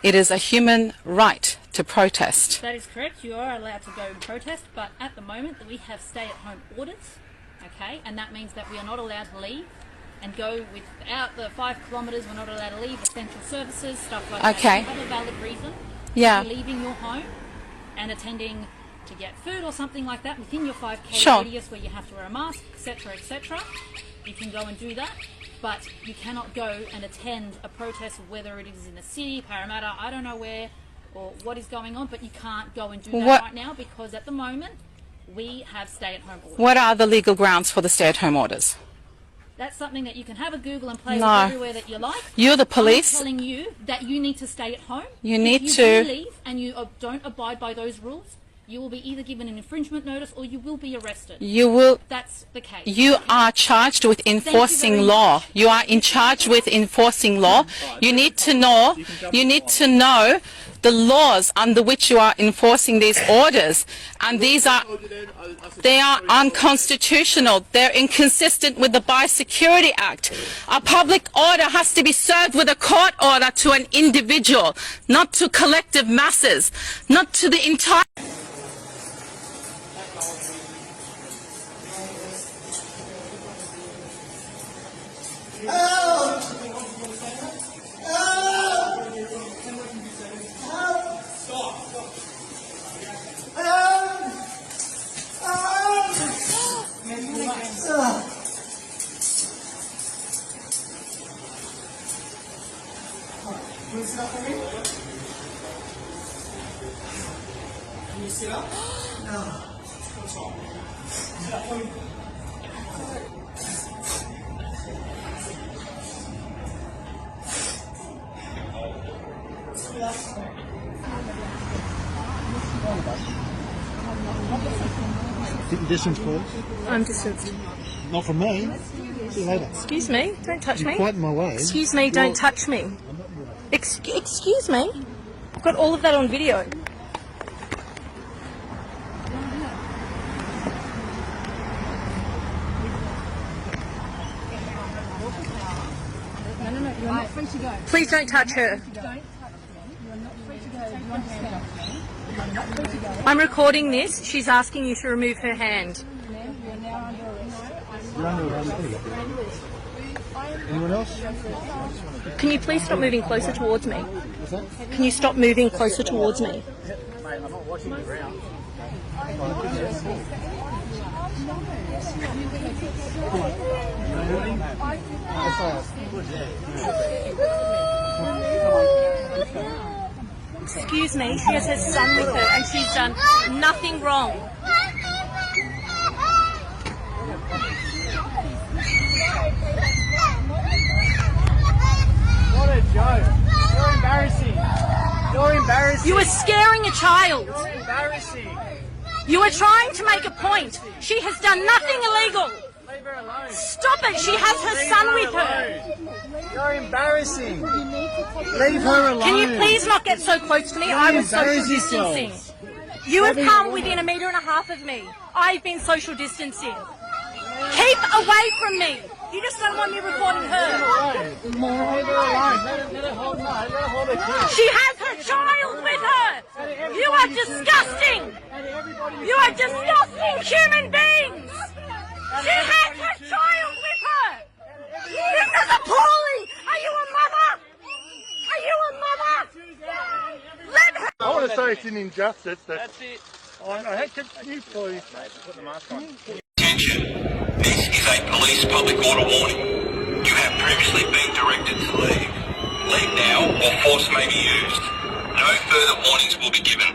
It is a human right to protest. That is correct. You are allowed to go and protest, but at the moment we have stay-at-home orders, okay, and that means that we are not allowed to leave and go without the 5 kilometres. We're not allowed to leave essential services, stuff like that. Okay. If you have a valid reason Yeah. for leaving your home and attending to get food or something like that within your 5k Sure. radius where you have to wear a mask, etc., you can go and do that. But you cannot go and attend a protest, whether it is in the city, Parramatta, I don't know where, or what is going on, but you can't go and do that right now because at the moment we have stay-at-home orders. What are the legal grounds for the stay-at-home orders? That's something that you can have a Google and play No. with everywhere that you like. You're the police. I'm telling you that you need to stay at home. You need if to- do leave and you don't abide by those rules, you will be either given an infringement notice or you will be arrested. You will. That's the case. You are charged with enforcing law. You are in charge with enforcing law. You need to know. You need to know the laws under which you are enforcing these orders, and they are unconstitutional. They're inconsistent with the Biosecurity Act. A public order has to be served with a court order to an individual, not to collective masses, not to the entire. Can you sit up for me? Can you sit up? No. What's wrong? Sit up for me. Keep your distance, please. I'm distanced. Not from me. See you later. Excuse me, don't touch me. You're quite in my way. Excuse me, don't touch me. Excuse me. I've got all of that on video. No, you're not free to go. Please don't touch her. Don't touch me. You're not free to go. You understand? You're not free to go. I'm recording this. She's asking you to remove her hand. Ma'am, you're now under arrest. You're under arrest. Anyone else? Can you please stop moving closer towards me? What's that? Can you stop moving closer towards me? I'm not watching you around. Excuse me, she has her son with her and she's done nothing wrong. What a joke. You're embarrassing. You're embarrassing. You are scaring a child. You're embarrassing. You are trying to make a point. She has done nothing illegal. Leave her alone. Stop it. She has her son with her. You're embarrassing. Leave her alone. Can you please not get so close to me? I was social distancing. You have come within 1.5 meters of me. I've been social distancing. Keep away from me. You just don't want me recording her. Leave her alone. Let her hold her kid. She has her child with her. You are disgusting. You are disgusting human beings. She has her child with her. This is appalling. Are you a mother? Are you a mother? Let her. I want to say it's an injustice. That's it. Can you please put the mask on? Attention. This is a police public order warning. You have previously been directed to leave. Leave now or force may be used. No further warnings will be given.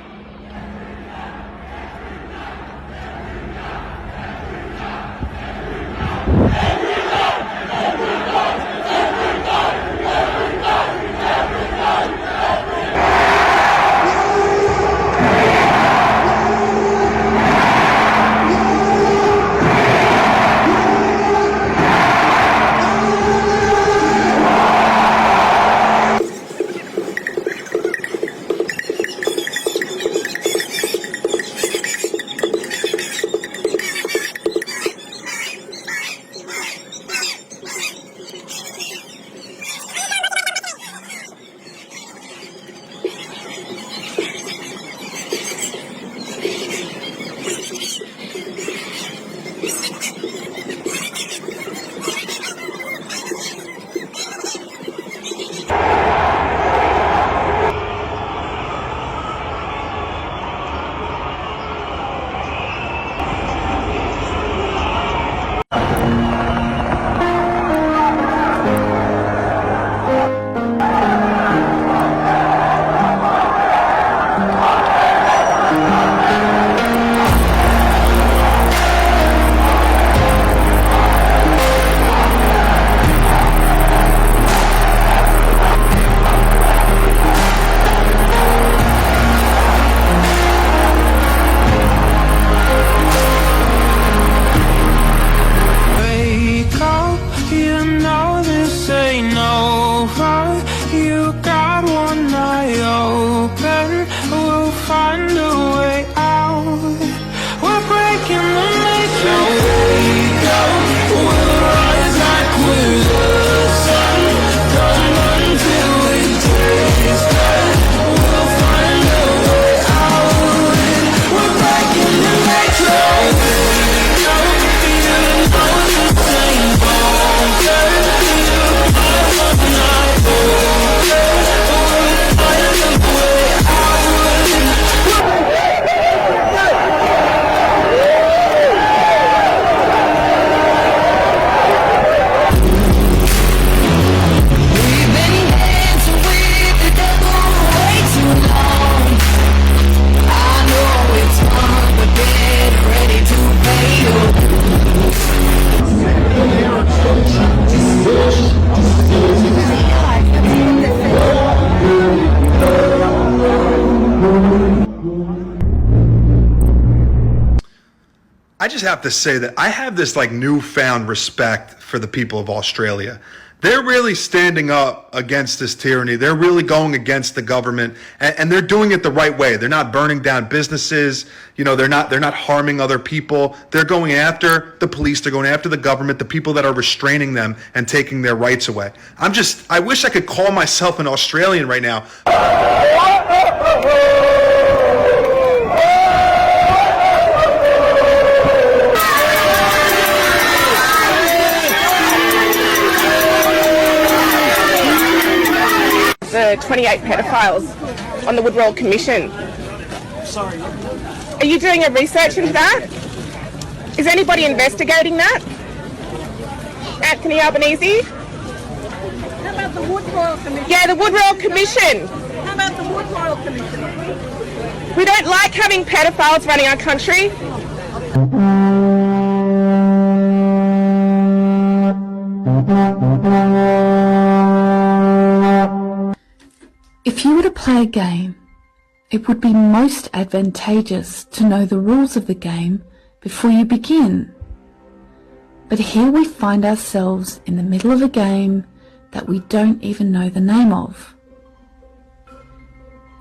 I just have to say that I have this like newfound respect for the people of Australia. They're really standing up against this tyranny. They're really going against the government, and they're doing it the right way. They're not burning down businesses. You know, they're not harming other people. They're going after the police. They're going after the government, the people that are restraining them and taking their rights away. I wish I could call myself an Australian right now. The 28 pedophiles on the Woodrow Commission. Sorry. Are you doing a research into that? Is anybody investigating that? Anthony Albanese? How about the Woodrow Commission? Yeah, the Woodrow Commission. How about the Woodrow Commission? We don't like having pedophiles running our country. If you were to play a game, it would be most advantageous to know the rules of the game before you begin. But here we find ourselves in the middle of a game that we don't even know the name of.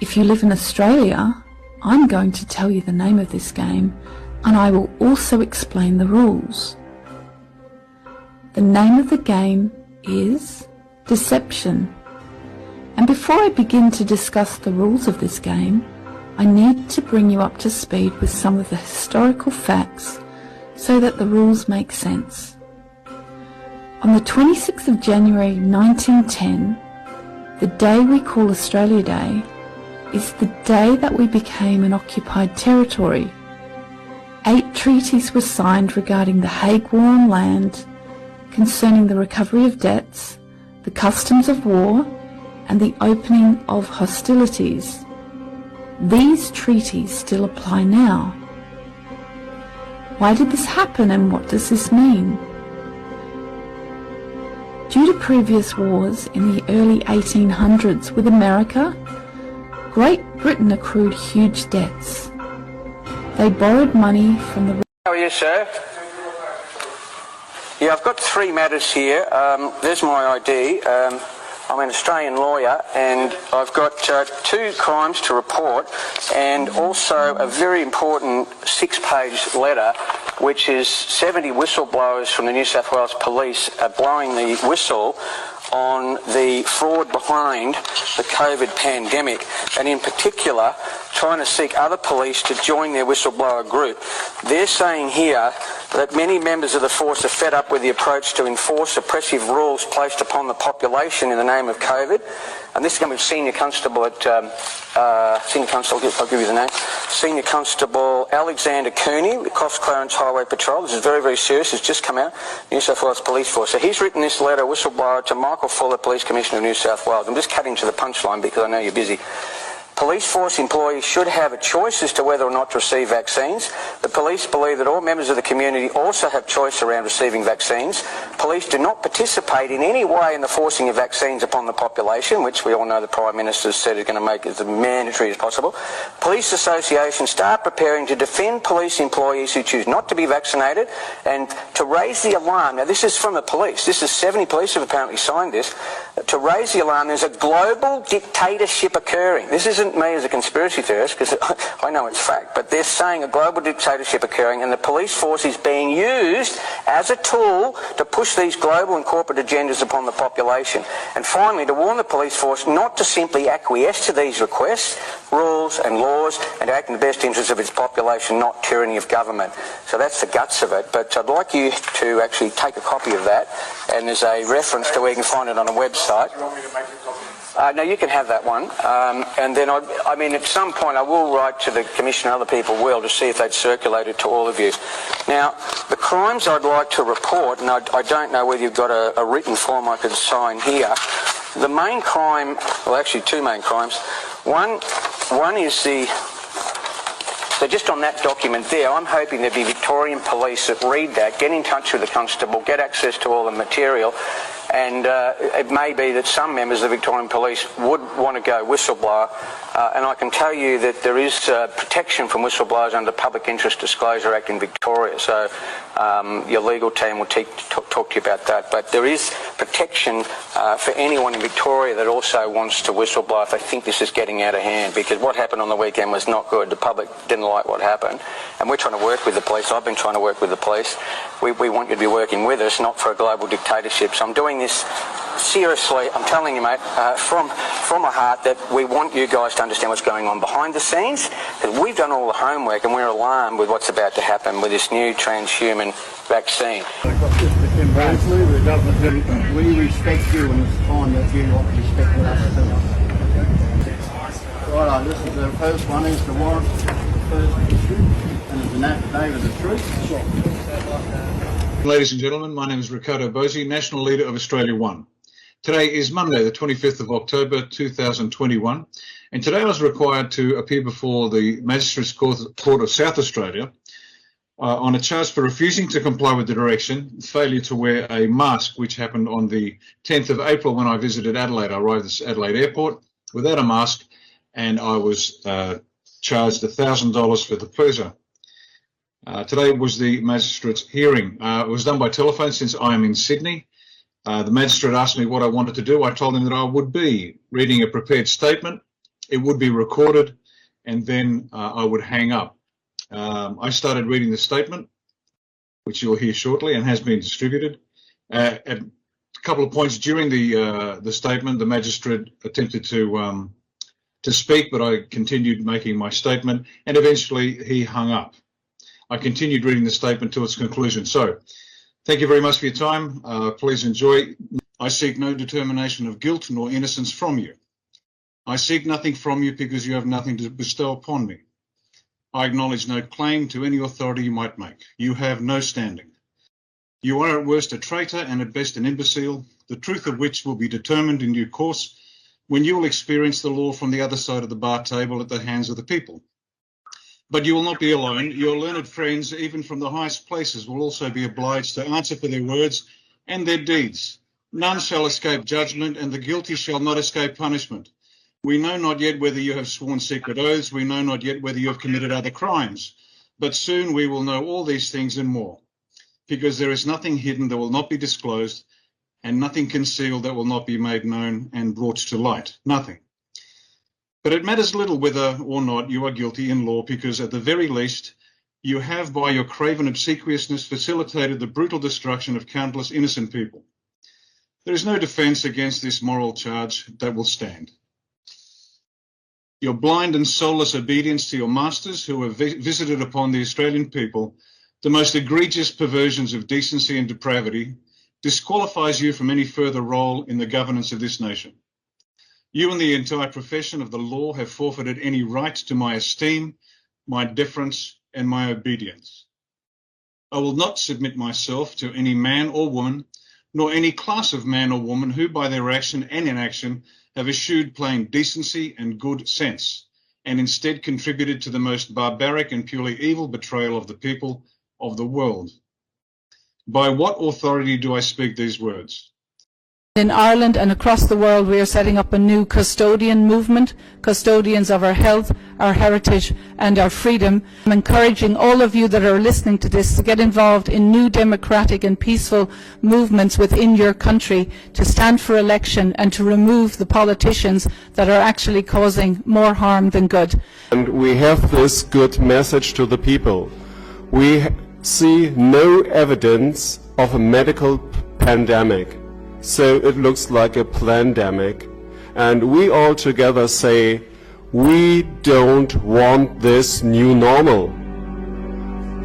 If you live in Australia, I'm going to tell you the name of this game, and I will also explain the rules. The name of the game is Deception. And before I begin to discuss the rules of this game, I need to bring you up to speed with some of the historical facts so that the rules make sense. On the 26th of January 1910, the day we call Australia Day, is the day that we became an occupied territory. 8 treaties were signed regarding the Hague War on land, concerning the recovery of debts, the customs of war, and the opening of hostilities. These treaties still apply now. Why did this happen, and what does this mean? Due to previous wars in the early 1800s with America, Great Britain accrued huge debts. They borrowed money from the... How are you, sir? Yeah, I've got 3 matters here. There's my ID. I'm an Australian lawyer, and I've got 2 crimes to report, and also a very important 6-page letter, which is 70 whistleblowers from the New South Wales Police are blowing the whistle on the fraud behind the COVID pandemic, and in particular trying to seek other police to join their whistleblower group. They're saying here that many members of the force are fed up with the approach to enforce oppressive rules placed upon the population in the name of COVID. And this is going to be Senior Constable at, Senior Constable, I'll give you the name, Senior Constable Alexander Cooney, Coffs Clarence Highway Patrol. This is very, very serious. It's just come out, New South Wales Police Force. So he's written this letter, whistleblower, to Michael Fuller, Police Commissioner of New South Wales. I'm just cutting to the punchline because I know you're busy. Police force employees should have a choice as to whether or not to receive vaccines. The police believe that all members of the community also have choice around receiving vaccines. Police do not participate in any way in the forcing of vaccines upon the population, which we all know the Prime Minister said is going to make it as mandatory as possible. Police associations start preparing to defend police employees who choose not to be vaccinated and to raise the alarm. Now, this is from the police. This is 70 police have apparently signed this. To raise the alarm, there's a global dictatorship occurring. This isn't me as a conspiracy theorist, because I know it's fact, but they're saying a global dictatorship occurring, and the police force is being used as a tool to push these global and corporate agendas upon the population. And finally, to warn the police force not to simply acquiesce to these requests, rules and laws, and to act in the best interests of its population, not tyranny of government. So that's the guts of it, but I'd like you to actually take a copy of that, and there's a reference to where you can find it on a website. Do you want me to make a copy? No, you can have that one. And then, I mean, at some point I will write to the Commissioner, other people will, to see if they'd circulate it to all of you. Now, the crimes I'd like to report, and I don't know whether you've got a written form I could sign here. The main crime, well, actually 2 main crimes. One is so just on that document there, I'm hoping there'd be Victorian police that read that, get in touch with the constable, get access to all the material, and it may be that some members of the Victorian Police would want to go whistleblower, and I can tell you that there is protection from whistleblowers under the Public Interest Disclosure Act in Victoria, so your legal team will talk to you about that. But there is protection for anyone in Victoria that also wants to whistleblow if they think this is getting out of hand, because what happened on the weekend was not good. The public didn't like what happened, and we're trying to work with the police. I've been trying to work with the police. We want you to be working with us, not for a global dictatorship. So I'm doing this seriously. I'm telling you, mate, from my heart, that we want you guys to understand what's going on behind the scenes, because we've done all the homework and we're alarmed with what's about to happen with this new transhuman vaccine. Briefly, the government didn't. We respect you, and it's fine that you want to respect us too. Right, this is the first one. Is the warrant first issue, and it's an affidavit of truth. Sure. Ladies and gentlemen, my name is Ricardo Bosi, National Leader of Australia One. Today is Monday, the 25th of October 2021, and today I was required to appear before the Magistrates Court of South Australia on a charge for refusing to comply with the direction, failure to wear a mask, which happened on the 10th of April when I visited Adelaide. I arrived at Adelaide Airport without a mask, and I was charged $1,000 for the pleasure. Today was the magistrate's hearing. It was done by telephone since I am in Sydney. The magistrate asked me what I wanted to do. I told him that I would be reading a prepared statement. It would be recorded, and then I would hang up. I started reading the statement, which you'll hear shortly, and has been distributed. At a couple of points during the statement, the magistrate attempted to speak, but I continued making my statement, and eventually he hung up. I continued reading the statement to its conclusion. So, thank you very much for your time. Please enjoy. I seek no determination of guilt nor innocence from you. I seek nothing from you because you have nothing to bestow upon me. I acknowledge no claim to any authority you might make. You have no standing. You are at worst a traitor and at best an imbecile, the truth of which will be determined in due course when you will experience the law from the other side of the bar table at the hands of the people. But you will not be alone. Your learned friends, even from the highest places, will also be obliged to answer for their words and their deeds. None shall escape judgment, and the guilty shall not escape punishment. We know not yet whether you have sworn secret oaths. We know not yet whether you have committed other crimes. But soon we will know all these things and more, because there is nothing hidden that will not be disclosed, and nothing concealed that will not be made known and brought to light. Nothing. But it matters little whether or not you are guilty in law, because at the very least, you have by your craven obsequiousness facilitated the brutal destruction of countless innocent people. There is no defence against this moral charge that will stand. Your blind and soulless obedience to your masters, who have visited upon the Australian people the most egregious perversions of decency and depravity, disqualifies you from any further role in the governance of this nation. You and the entire profession of the law have forfeited any right to my esteem, my deference, and my obedience. I will not submit myself to any man or woman, nor any class of man or woman who, by their action and inaction, have eschewed plain decency and good sense, and instead contributed to the most barbaric and purely evil betrayal of the people of the world. By what authority do I speak these words? In Ireland and across the world, we are setting up a new custodian movement, custodians of our health, our heritage and our freedom. I'm encouraging all of you that are listening to this to get involved in new democratic and peaceful movements within your country, to stand for election and to remove the politicians that are actually causing more harm than good. And we have this good message to the people. We see no evidence of a medical pandemic. So it looks like a plandemic, and we all together say, we don't want this new normal.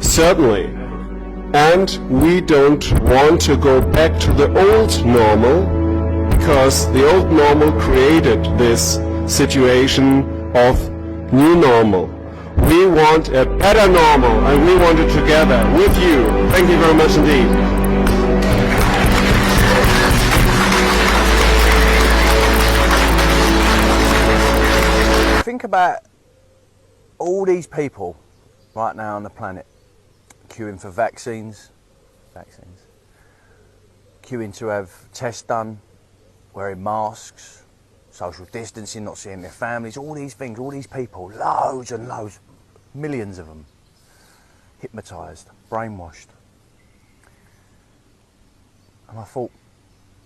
Certainly. And we don't want to go back to the old normal, because the old normal created this situation of new normal. We want a better normal, and we want it together with you. Thank you very much indeed. Think about all these people right now on the planet queuing for vaccines, queuing to have tests done, wearing masks, social distancing, not seeing their families, all these things, all these people, loads and loads, millions of them, hypnotised, brainwashed. And I thought,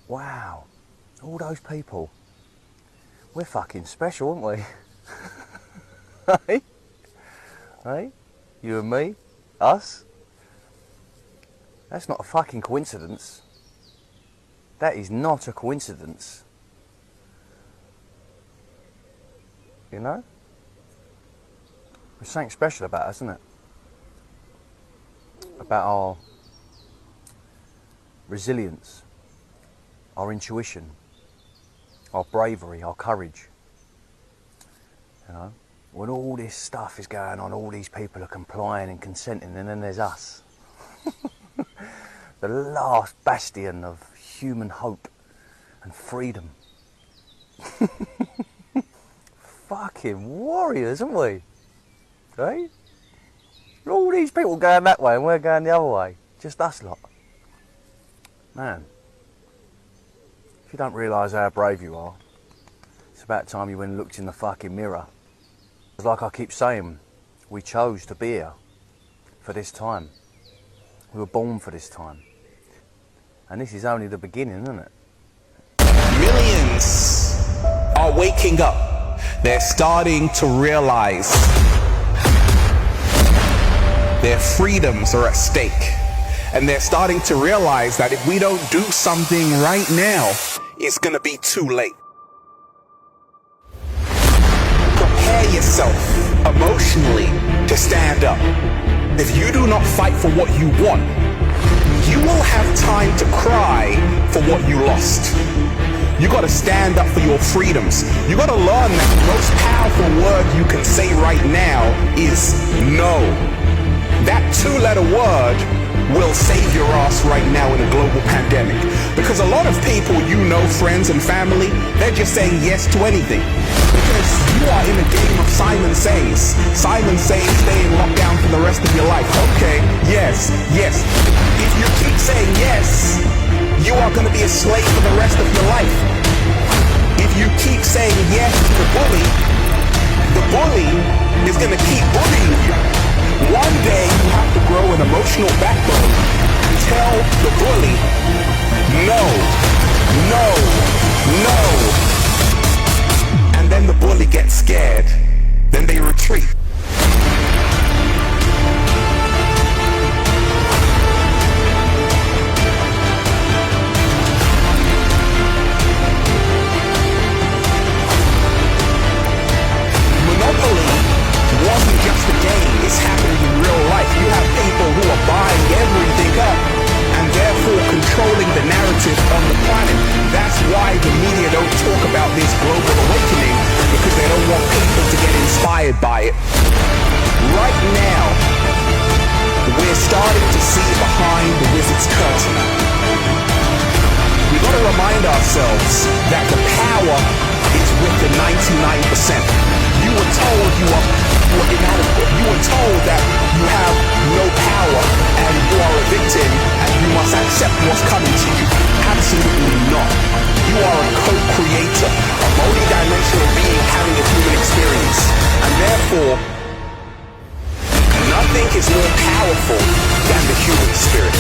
wow, all those people, we're fucking special, aren't we? Hey? Hey? You and me? Us? That's not a fucking coincidence. That is not a coincidence. You know? There's something special about us, isn't it? About our resilience, our intuition, our bravery, our courage. You know? When all this stuff is going on, all these people are complying and consenting, and then there's us. The last bastion of human hope and freedom. Fucking warriors, aren't we? Right? All these people going that way and we're going the other way. Just us lot. Man, if you don't realise how brave you are, it's about time you went and looked in the fucking mirror. It's like I keep saying, we chose to be here for this time. We were born for this time. And this is only the beginning, isn't it? Millions are waking up. They're starting to realize their freedoms are at stake. And they're starting to realize that if we don't do something right now, it's going to be too late. Prepare yourself emotionally to stand up. If you do not fight for what you want, you will have time to cry for what you lost. You got to stand up for your freedoms. You got to learn that the most powerful word you can say right now is no. That two-letter word will save your ass right now in a global pandemic. Because a lot of people you know, friends and family, they're just saying yes to anything. Because you are in a game of Simon Says. Simon Says stay in lockdown for the rest of your life. Okay, yes, yes. If you keep saying yes, you are going to be a slave for the rest of your life. If you keep saying yes to the bully is going to keep bullying you. One day you have to grow an emotional backbone and tell the bully, no, no, no. And then the bully gets scared. Then they retreat. Monopoly wasn't just a game, it's happening in real life. You have people who are buying everything up and therefore controlling the narrative on the planet. That's why the media don't talk about this global awakening, because they don't want people to get inspired by it. Right now, we're starting to see behind the wizard's curtain. We've got to remind ourselves that the power is with the 99%. You were told you are inadequate. You were told that you have no power and you are a victim and you must accept what's coming to you. Absolutely not. You are a co-creator, a multi-dimensional being having a human experience. And therefore, nothing is more powerful than the human spirit.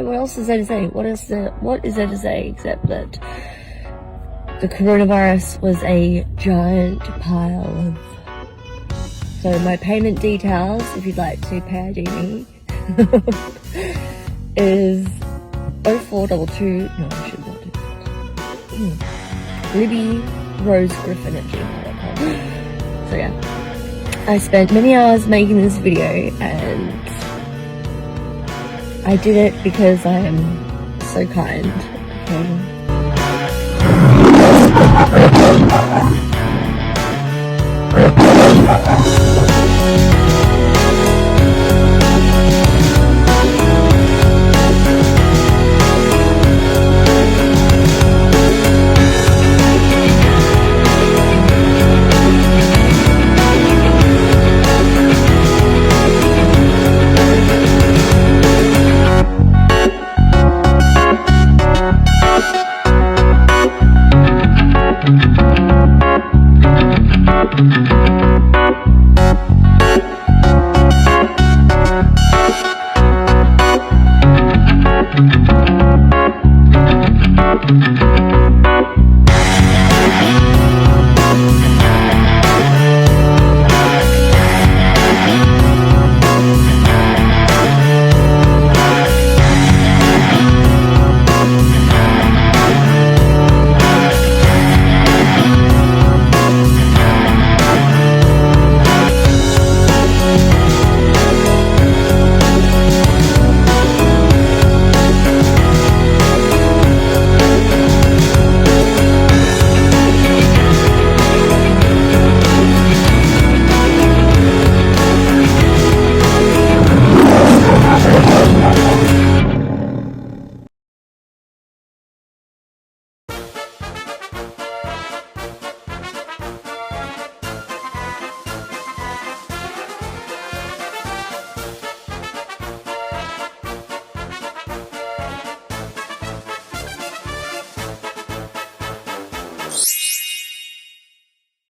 What else is there to say? What is there to say except that the coronavirus was a giant pile of... So my payment details, if you'd like to pay me, is 0422... No, I should not do that. rubyroseGriffin@gmail.com. So yeah, I spent many hours making this video, and I did it because I am so kind. Okay.